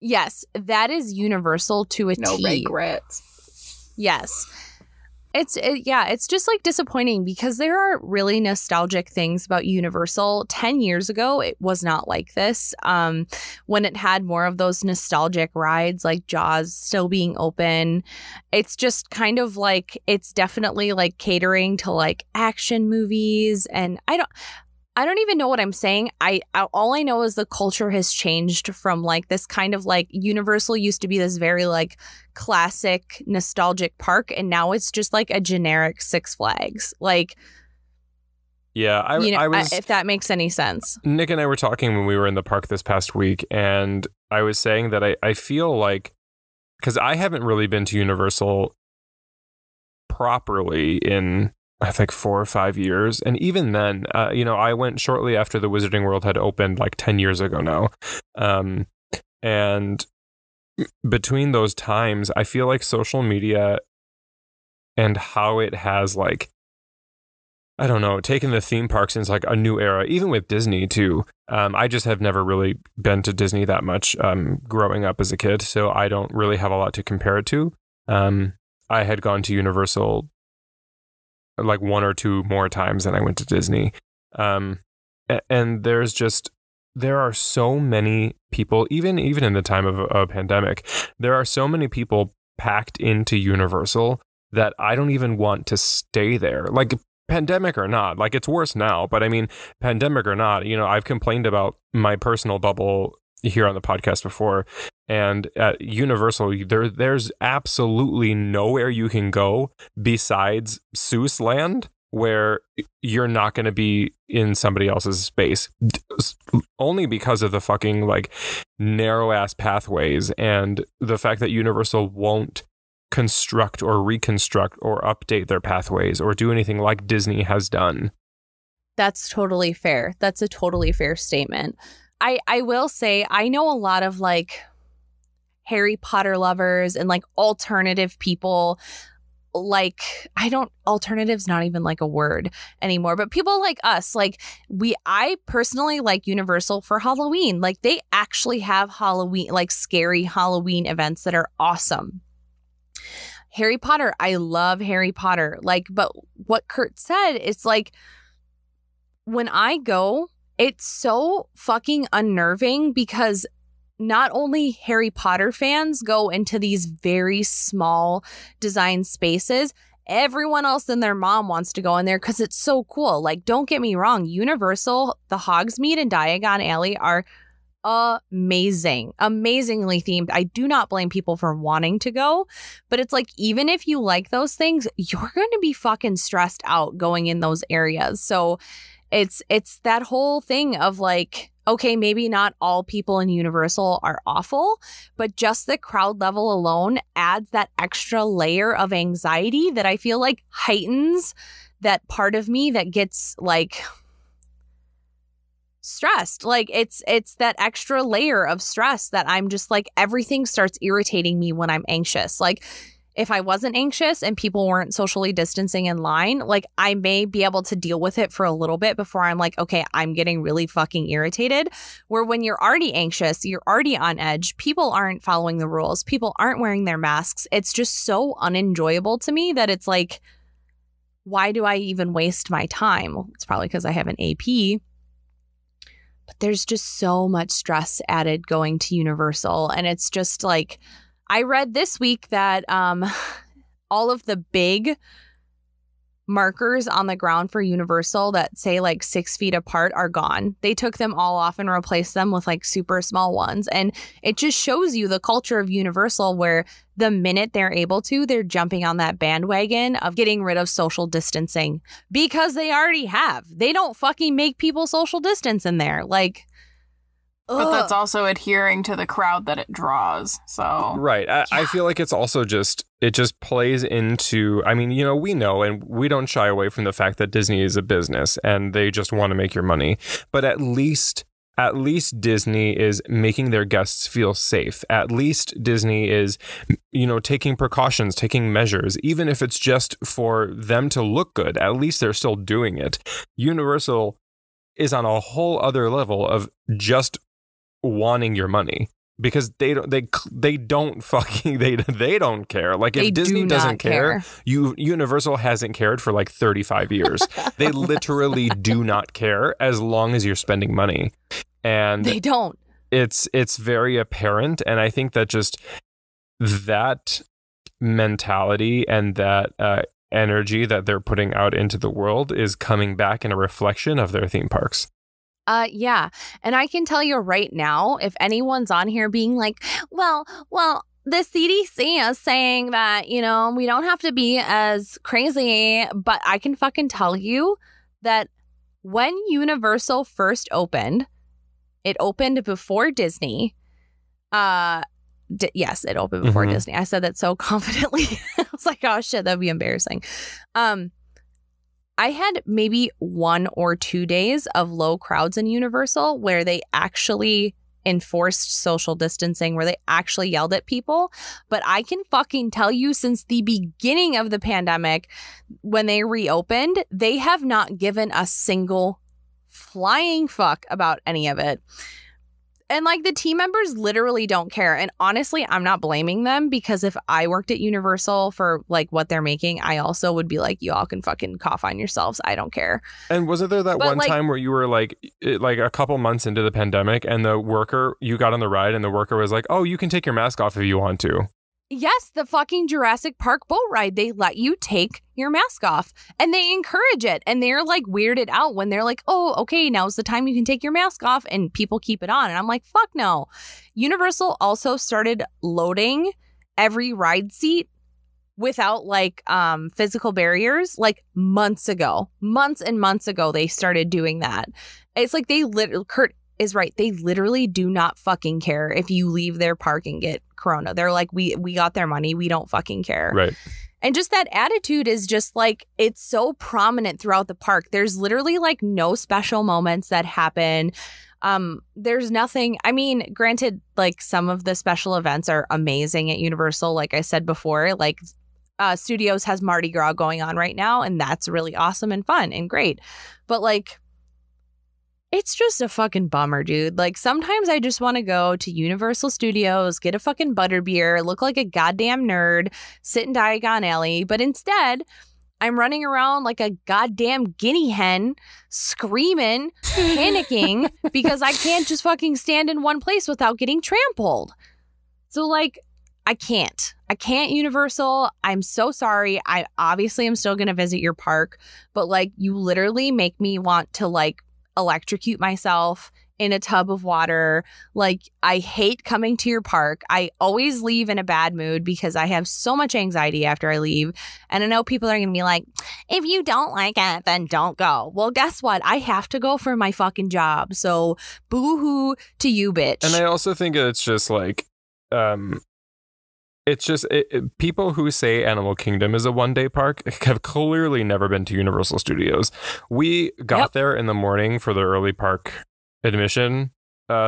Yes, that is Universal to a No T. regrets. Yes. It's just like disappointing because there are really nostalgic things about Universal. 10 years ago, it was not like this. When it had more of those nostalgic rides like Jaws still being open, it's just kind of like, it's definitely like catering to like action movies. And I don't even know what I'm saying. All I know is the culture has changed from like this kind of like Universal used to be this very like classic nostalgic park, and now it's just like a generic Six Flags. Like, yeah, I was. If that makes any sense. Nick and I were talking when we were in the park this past week, and I was saying that I feel like, because I haven't really been to Universal properly in, I think, 4 or 5 years. And even then, I went shortly after the Wizarding World had opened like 10 years ago now. And between those times, I feel like social media and how it has like, I don't know, taken the theme parks into like a new era, even with Disney too. I just have never really been to Disney that much growing up as a kid. So I don't really have a lot to compare it to. I had gone to Universal like 1 or 2 more times than I went to Disney. And there are so many people, even in the time of a pandemic, there are so many people packed into Universal that I don't even want to stay there. Like, pandemic or not, like, it's worse now, but I mean, pandemic or not, I've complained about my personal bubble here on the podcast before, and at Universal there's absolutely nowhere you can go besides Seuss Land where you're not going to be in somebody else's space, only because of the fucking like narrow ass pathways and the fact that Universal won't construct or reconstruct or update their pathways or do anything like Disney has done. That's totally fair. That's a totally fair statement. I will say, I know a lot of like Harry Potter lovers and like alternative people. Like, alternative's not even like a word anymore, but people like us, like I personally like Universal for Halloween. Like, they actually have Halloween, like scary Halloween events that are awesome. Harry Potter, I love Harry Potter. Like, but what Kurt said, it's like, when I go, it's so fucking unnerving because not only Harry Potter fans go into these very small design spaces, everyone else and their mom wants to go in there because it's so cool. Like, don't get me wrong, Universal, the Hogsmeade and Diagon Alley are amazingly themed. I do not blame people for wanting to go, but it's like, even if you like those things, you're going to be fucking stressed out going in those areas. So it's that whole thing of like, okay, maybe not all people in Universal are awful, but just the crowd level alone adds that extra layer of anxiety that I feel like heightens that part of me that gets like stressed. Like, it's that extra layer of stress that I'm just like, everything starts irritating me when I'm anxious. Like, if I wasn't anxious and people weren't socially distancing in line, like, I may be able to deal with it for a little bit before I'm like, okay, I'm getting really fucking irritated. Where when you're already anxious, you're already on edge, people aren't following the rules, people aren't wearing their masks. It's just so unenjoyable to me that it's like, why do I even waste my time? Well, it's probably because I have an AP. But there's just so much stress added going to Universal. And it's just like, I read this week that all of the big markers on the ground for Universal that say like 6 feet apart are gone. They took them all off and replaced them with like super small ones. And it just shows you the culture of Universal, where the minute they're able to, they're jumping on that bandwagon of getting rid of social distancing because they already have. They don't fucking make people social distance in there. Like, but that's also adhering to the crowd that it draws. So right. I feel like it's also just, it just plays into, I mean, we know and we don't shy away from the fact that Disney is a business and they just want to make your money. But at least Disney is making their guests feel safe. At least Disney is, taking precautions, taking measures, even if it's just for them to look good. At least they're still doing it. Universal is on a whole other level of just wanting your money. Because they don't care. Like if Disney doesn't care, Universal hasn't cared for like 35 years. They literally do not care as long as you're spending money. And they don't. It's very apparent, and I think that just that mentality and that energy that they're putting out into the world is coming back in a reflection of their theme parks. Yeah. And I can tell you right now, if anyone's on here being like, well, the CDC is saying that, we don't have to be as crazy, but I can fucking tell you that when Universal first opened, it opened before Disney. Yes, it opened before Disney. I said that so confidently. I was like, oh shit, that'd be embarrassing. I had maybe 1 or 2 days of low crowds in Universal where they actually enforced social distancing, where they actually yelled at people. But I can fucking tell you, since the beginning of the pandemic, when they reopened, they have not given a single flying fuck about any of it. And like the team members literally don't care. And honestly, I'm not blaming them, because if I worked at Universal for like what they're making, I also would be like, you all can fucking cough on yourselves. I don't care. And wasn't there that one time where you were like a couple months into the pandemic and you got on the ride and the worker was like, oh, you can take your mask off if you want to? Yes, the fucking Jurassic Park boat ride. They let you take your mask off and they encourage it. And they're like weirded out when they're like, oh, okay, now's the time you can take your mask off, and people keep it on. And I'm like, fuck no. Universal also started loading every ride seat without like physical barriers like months and months ago. They started doing that. It's like Kurt is right. They literally do not fucking care if you leave their park and get corona. They're like, we got their money. We don't fucking care. Right. And just that attitude is just like, it's so prominent throughout the park. There's literally like no special moments that happen. There's nothing. I mean, granted, like some of the special events are amazing at Universal. Like I said before, like Studios has Mardi Gras going on right now, and that's really awesome and fun and great. But like, it's just a fucking bummer, dude. Like, sometimes I just want to go to Universal Studios, get a fucking butterbeer, look like a goddamn nerd, sit in Diagon Alley. But instead, I'm running around like a goddamn guinea hen, screaming, panicking, because I can't just fucking stand in one place without getting trampled. So, like, I can't, Universal. I'm so sorry. I obviously am still going to visit your park, but, like, you literally make me want to, like, electrocute myself in a tub of water. Like, I hate coming to your park. I always leave in a bad mood because I have so much anxiety after I leave. And I know people are going to be like, if you don't like it, then don't go. Well, guess what? I have to go for my fucking job. So boo-hoo to you, bitch. And I also think it's just like, it's just people who say Animal Kingdom is a one-day park have clearly never been to Universal Studios. We got there in the morning for the early park admission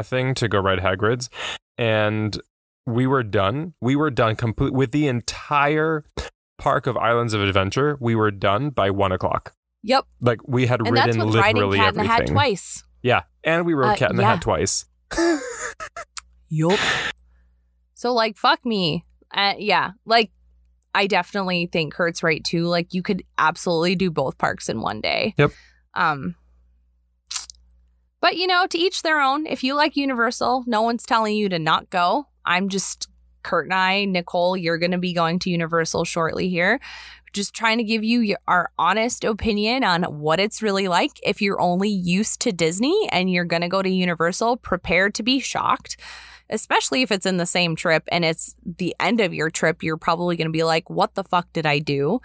thing to go ride Hagrid's, and we were done. We were done complete with the entire park of Islands of Adventure. We were done by 1:00. Yep. Like, we had and ridden that's with literally riding Cat everything. In the Hat twice. Yeah, and we rode Cat in the Hat twice. Yup. So, like, fuck me. Yeah, like, I definitely think Kurt's right too. Like, you could absolutely do both parks in one day. Yep. But, you know, to each their own. If you like Universal, no one's telling you to not go. I'm just, Kurt and I, Nicole, you're going to be going to Universal shortly here. Just trying to give you our honest opinion on what it's really like. If you're only used to Disney and you're going to go to Universal, prepare to be shocked. Especially if it's in the same trip and it's the end of your trip, you're probably going to be like, what the fuck did I do?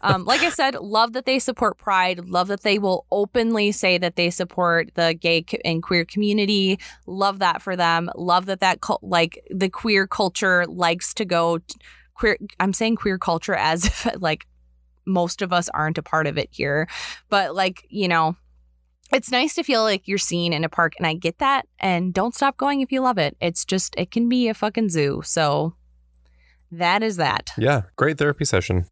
Like I said, love that they support Pride. Love that they will openly say that they support the gay and queer community. Love that for them. Love that like the queer culture likes to go queer. I'm saying queer culture as if like most of us aren't a part of it here. But like, you know, it's nice to feel like you're seen in a park, and I get that. And don't stop going if you love it. It's just, it can be a fucking zoo. So that is that. Yeah, great therapy session.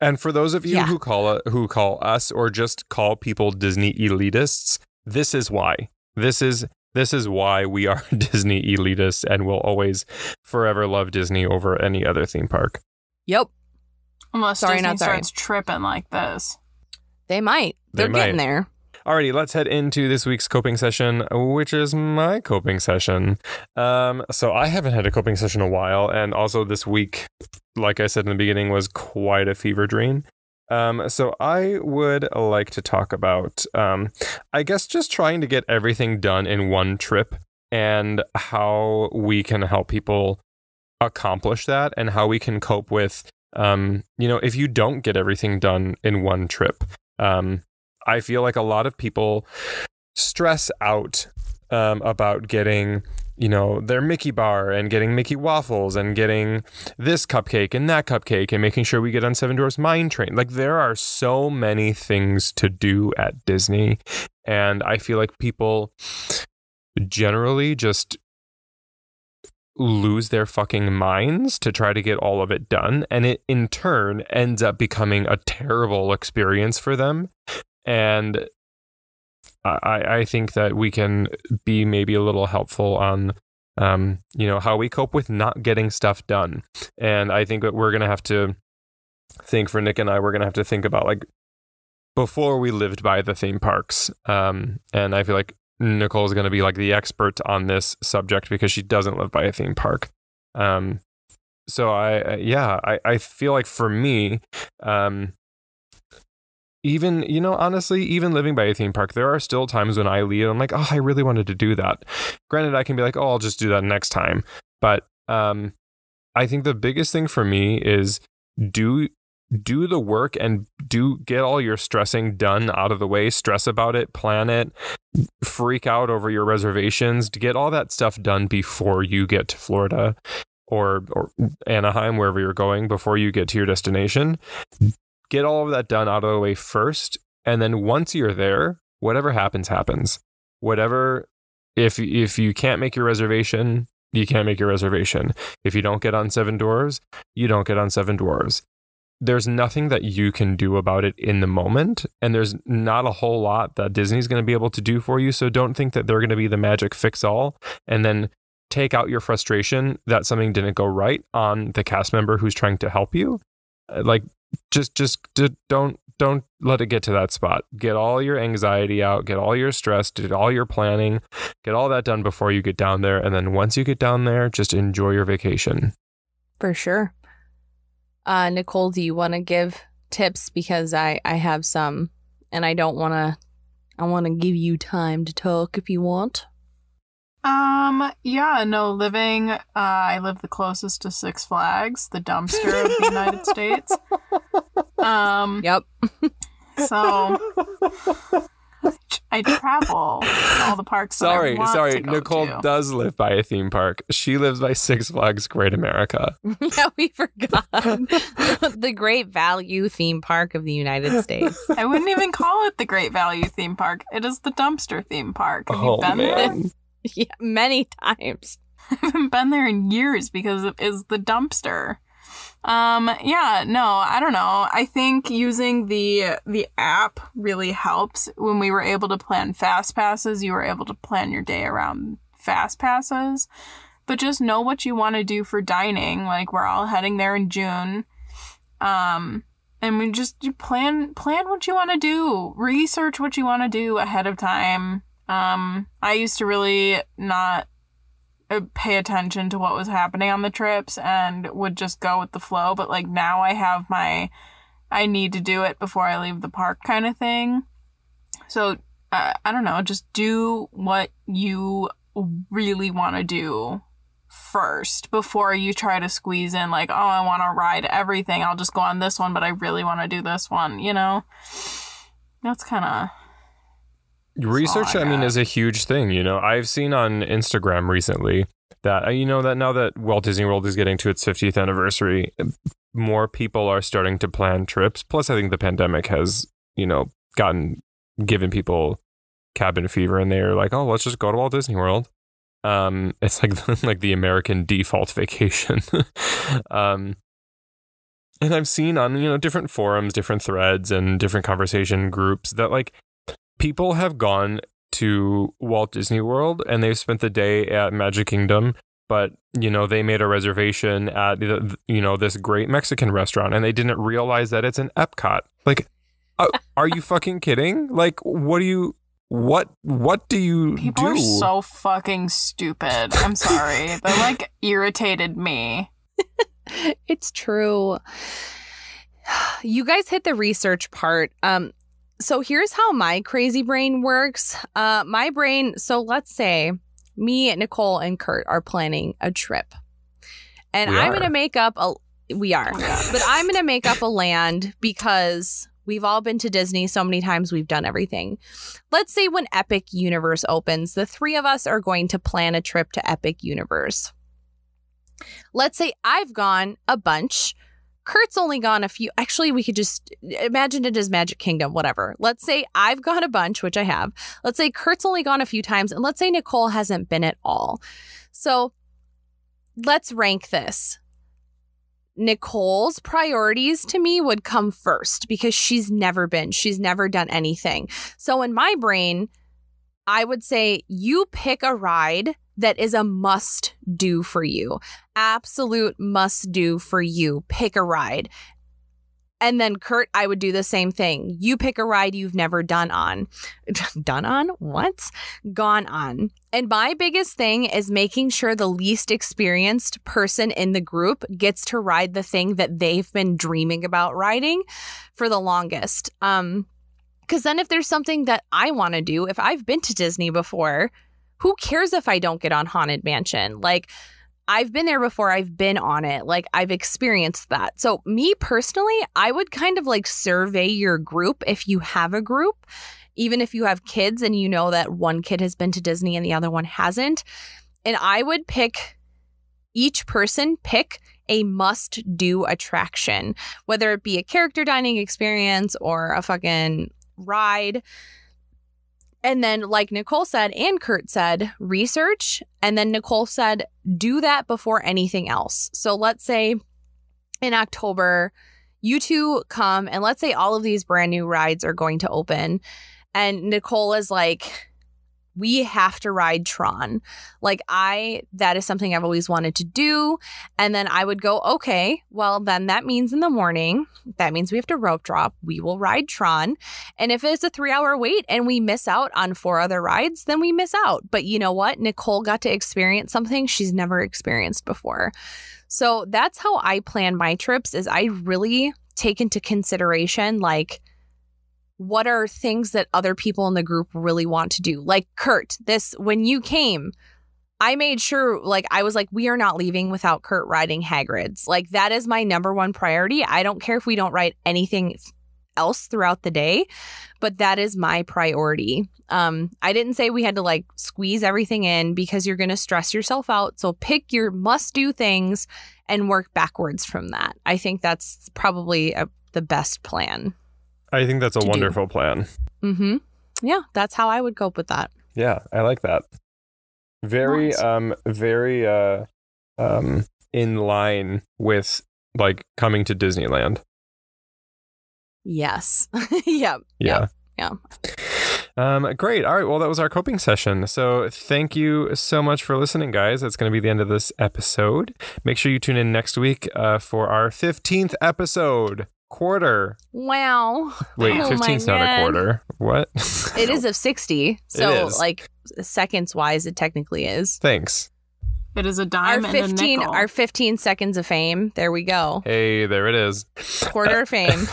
And for those of you who call us or just call people Disney elitists, this is why. This is why we are Disney elitists and will always forever love Disney over any other theme park. Yep. Unless Disney starts tripping like this. They might. They're getting there. Alrighty, let's head into this week's coping session, which is my coping session. So I haven't had a coping session in a while, and also this week, like I said in the beginning, was quite a fever dream. So I would like to talk about, I guess, just trying to get everything done in one trip and how we can help people accomplish that and how we can cope with, if you don't get everything done in one trip. I feel like a lot of people stress out about getting, their Mickey bar and getting Mickey waffles and getting this cupcake and that cupcake and making sure we get on Seven Dwarfs Mine Train. Like, there are so many things to do at Disney. And I feel like people generally just lose their fucking minds to try to get all of it done. And it in turn ends up becoming a terrible experience for them. And I think that we can be maybe a little helpful on, how we cope with not getting stuff done. And I think that we're going to have to think, for Nick and I, we're going to have to think about, like, before we lived by the theme parks. And I feel like Nicole is going to be like the expert on this subject because she doesn't live by a theme park. So I feel like for me, even, honestly, even living by a theme park, there are still times when I leave, I'm like, oh, I really wanted to do that. Granted, I can be like, oh, I'll just do that next time. But I think the biggest thing for me is do the work and get all your stressing done out of the way. Stress about it, plan it, freak out over your reservations, to get all that stuff done before you get to Florida or Anaheim, wherever you're going, before you get to your destination. Get all of that done out of the way first, and then once you're there, whatever happens, happens. Whatever, if you can't make your reservation, you can't make your reservation. If you don't get on Seven Dwarfs, you don't get on Seven Dwarfs. There's nothing that you can do about it in the moment, and there's not a whole lot that Disney's going to be able to do for you, so don't think that they're going to be the magic fix-all, and then take out your frustration that something didn't go right on the cast member who's trying to help you. Like, just don't let it get to that spot. Get all your anxiety out, get all your stress, do all your planning, get all that done before you get down there. And then once you get down there, just enjoy your vacation. For sure. Nicole, do you want to give tips? Because I have some, and I want to give you time to talk if you want. I live the closest to Six Flags, the dumpster of the United States. Yep. So I travel to all the parks. Sorry, to Nicole to. does live by a theme park. She lives by Six Flags Great America. Yeah, we forgot. The Great Value theme park of the United States. I wouldn't even call it the Great Value theme park. It is the dumpster theme park. Have you been there? Yeah, many times. I haven't been there in years because it is the dumpster. I don't know. I think using the app really helps. When we were able to plan fast passes, you were able to plan your day around fast passes. But just know what you want to do for dining. Like, we're all heading there in June. And you plan what you want to do. Research what you want to do ahead of time. I used to really not pay attention to what was happening on the trips and would just go with the flow. But like, now I have I need to do it before I leave the park kind of thing. So I don't know, just do what you really want to do first before you try to squeeze in like, oh, I want to ride everything. I'll just go on this one, but I really want to do this one, That's kind of... Research, is a huge thing. I've seen on Instagram recently that, that now that Walt Disney World is getting to its 50th anniversary, more people are starting to plan trips. Plus, I think the pandemic has, given people cabin fever, and they're like, oh, let's just go to Walt Disney World. It's like the American default vacation. And I've seen on, different forums, different threads, and different conversation groups that like people have gone to Walt Disney World and they've spent the day at Magic Kingdom, but they made a reservation at this great Mexican restaurant and they didn't realize that it's an Epcot. Like, are you fucking kidding? Like, what do you do? People are so fucking stupid. I'm sorry. That like irritated me. It's true. You guys hit the research part. So here's how my crazy brain works. My brain, so let's say me, Nicole, and Kurt are planning a trip. And I'm going to make up we are. But I'm going to make up a land because we've all been to Disney so many times, we've done everything. Let's say when Epic Universe opens, the three of us are going to plan a trip to Epic Universe. Let's say I've gone a bunch. Kurt's only gone a few. Actually, we could just imagine it as Magic Kingdom, whatever. Let's say I've gone a bunch, which I have. Let's say Kurt's only gone a few times. And let's say Nicole hasn't been at all. So let's rank this. Nicole's priorities to me would come first because she's never been. She's never done anything. So in my brain, I would say you pick a ride that is a must do for you. Absolute must do for you. Pick a ride. And then Kurt, I would do the same thing. You pick a ride you've never done on. Done on? What? Gone on. And my biggest thing is making sure the least experienced person in the group gets to ride the thing that they've been dreaming about riding for the longest. Because then if there's something that I want to do, if I've been to Disney before, who cares if I don't get on Haunted Mansion? Like, I've been there before. I've been on it. Like, I've experienced that. So me personally, I would kind of like survey your group if you have a group, even if you have kids and you know that one kid has been to Disney and the other one hasn't. And I would pick, each person pick a must-do attraction, whether it be a character dining experience or a fucking ride. And then, like Nicole said and Kurt said, research. And then Nicole said, do that before anything else. So let's say in October, you two come and let's say all of these brand new rides are going to open. And Nicole is like, we have to ride Tron. Like that is something I've always wanted to do. And then I would go, okay, well then that means in the morning, that means we have to rope drop. We will ride Tron. And if it's a 3-hour wait and we miss out on 4 other rides, then we miss out. But you know what? Nicole got to experience something she's never experienced before. So that's how I plan my trips, is I really take into consideration like, what are things that other people in the group really want to do? Like Kurt, when you came, I made sure, like, I was like, we are not leaving without Kurt riding Hagrid's. Like, that is my number one priority. I don't care if we don't ride anything else throughout the day, but that is my priority. I didn't say we had to like squeeze everything in because you're going to stress yourself out. So pick your must-do things and work backwards from that. I think that's probably the best plan. I think that's a wonderful plan. Mm-hmm. Yeah, that's how I would cope with that. Yeah, I like that. Very, Nice. very in line with like coming to Disneyland. Yes. Yep. Yeah. Yeah. Great. All right. Well, that was our coping session. So thank you so much for listening, guys. That's going to be the end of this episode. Make sure you tune in next week for our 15th episode. Quarter. Wow. Wait, Oh 15's my not a God. quarter. What? It is of 60. So is. like seconds wise, it technically is. Thanks. It is a dime and a nickel. Our 15 seconds of fame. There we go. Hey, there it is. Quarter of fame.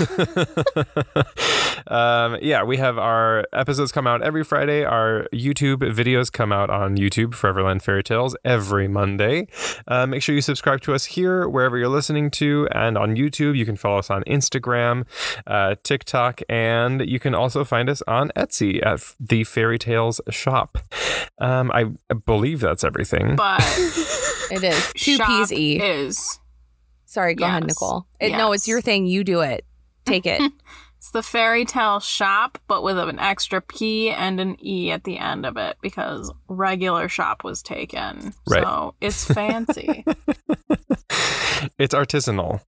Yeah, we have our episodes come out every Friday. Our YouTube videos come out on YouTube, Foreverland Fairy Tales, every Monday. Make sure you subscribe to us here, wherever you're listening to, and on YouTube. You can follow us on Instagram, TikTok, and you can also find us on Etsy at The Fairy Tales Shop. I believe that's everything. But It is. 2 shop P's E. is. Sorry, go ahead, Yes. Nicole. No, it's Yes. your thing. You do it. Take it. It's the Fairy Tale Shop, but with an extra P and an E at the end of it because regular shop was taken. Right. So it's fancy. It's artisanal.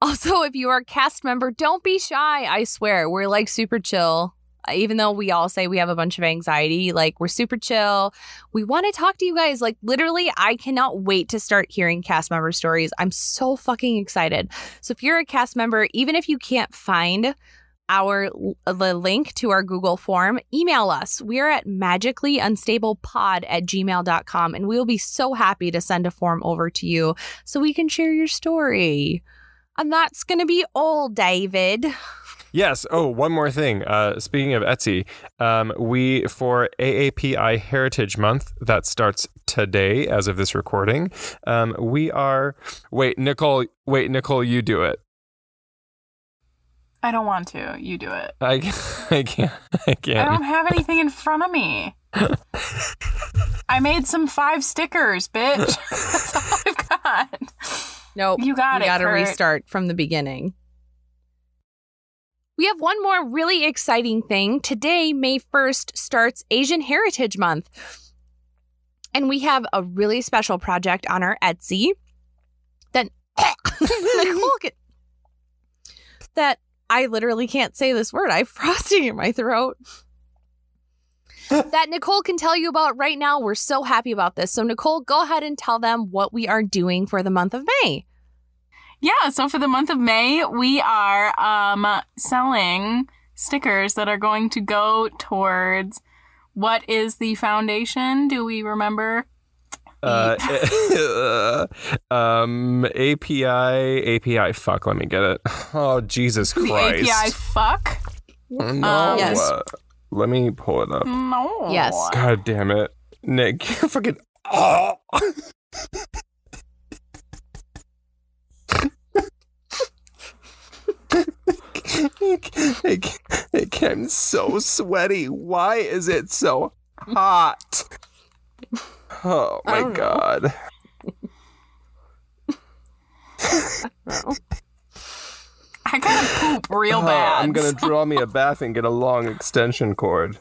Also, if you are a cast member, don't be shy. I swear, we're like super chill. Even though we all say we have a bunch of anxiety, like we're super chill. We want to talk to you guys. Like literally, I cannot wait to start hearing cast member stories. I'm so fucking excited. So if you're a cast member, even if you can't find the link to our Google form, email us. We're at magicallyunstablepod@gmail.com, and we'll be so happy to send a form over to you so we can share your story. And that's going to be all, David. Yes. Oh, one more thing. Speaking of Etsy, we, for AAPI Heritage Month, that starts today as of this recording, we are... Wait, Nicole, you do it. I don't want to. You do it. I can't. I don't have anything in front of me. I made some 5 stickers, bitch. That's all I've got. Nope. You got it, We got to Kurt. restart from the beginning. We have one more really exciting thing. Today, May 1st, starts Asian Heritage Month. And we have a really special project on our Etsy that that I literally can't say this word. I have frosting in my throat. That Nicole can tell you about right now. We're so happy about this. So Nicole, go ahead and tell them what we are doing for the month of May. Yeah, so for the month of May, we are selling stickers that are going to go towards what is the foundation? Do we remember? API. Fuck, let me get it. Oh, Jesus Christ. The API fuck? No. Yes. Let me pull it up. No. Yes. God damn it. Nick, you're fucking... Oh. I'm so sweaty. Why is it so hot? Oh my God. I gotta poop real bad. I'm gonna draw me a bath and get a long extension cord.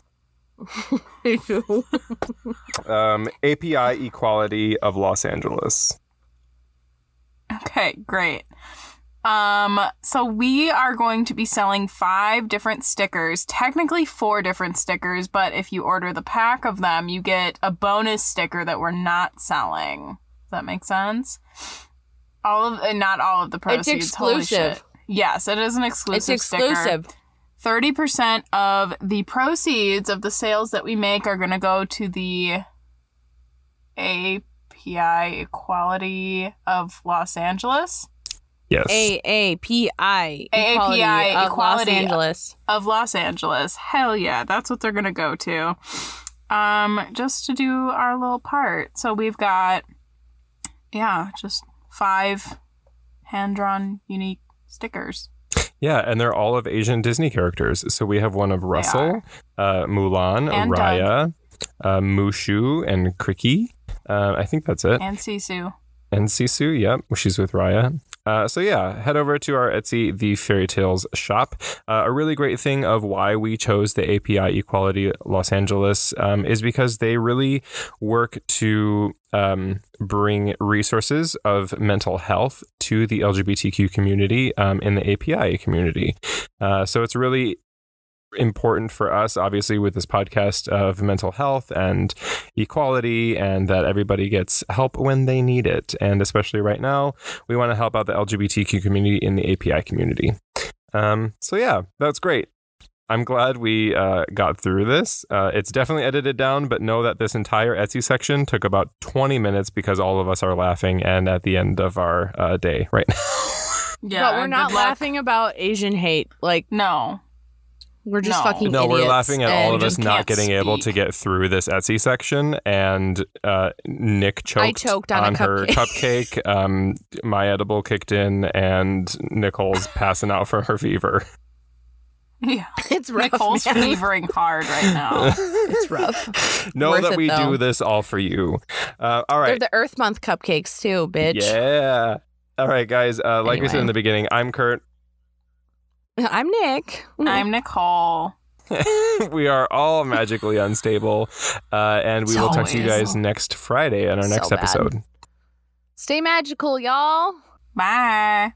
API Equality of Los Angeles. Okay, great. So we are going to be selling 5 different stickers, technically 4 different stickers, but if you order the pack of them, you get a bonus sticker that we're not selling. Does that make sense? Not all of the proceeds. It's exclusive. Holy shit. Yes, it is an exclusive exclusive. sticker. 30% of the proceeds of the sales that we make are going to go to the API Equality of Los Angeles. Yes. AAPI Equality of Los Angeles. Of Los Angeles. Hell yeah, that's what they're going to go to. Just to do our little part. So we've got, just 5 hand-drawn unique stickers. Yeah, and they're all of Asian Disney characters. So we have one of Russell, Mulan, And Raya, Mushu, and Cricky. I think that's it. And Sisu. And Sisu, yep, she's with Raya. So yeah, head over to our Etsy, The Fairy Tales shop. A really great thing of why we chose the API Equality Los Angeles is because they really work to bring resources of mental health to the LGBTQ community in the API community. So it's really important for us, obviously, with this podcast of mental health and equality, and that everybody gets help when they need it. And especially right now, we want to help out the LGBTQ community in the API community. So yeah, that's great. I'm glad we got through this. It's definitely edited down, but know that this entire Etsy section took about 20 minutes because all of us are laughing and at the end of our day right now. Yeah, but we're not laughing about Asian hate. Like, no. We're just fucking No, idiots. we're laughing at all of us not can't getting able speak. to get through this Etsy section, and Nick choked on a her cupcake. My edible kicked in, and Nicole's passing out from her fever. Yeah. It's rough, Nicole's man. fevering hard right now. It's rough. Know Worth that it, we though. do this all for you. All They're right. the Earth Month cupcakes too, bitch. Yeah. All right, guys. Like we said Anyway. in the beginning, I'm Kurt. I'm Nick. I'm Nicole. We are all magically unstable, and we will talk to you Always. guys next Friday on our So next bad. episode. Stay magical, y'all. Bye.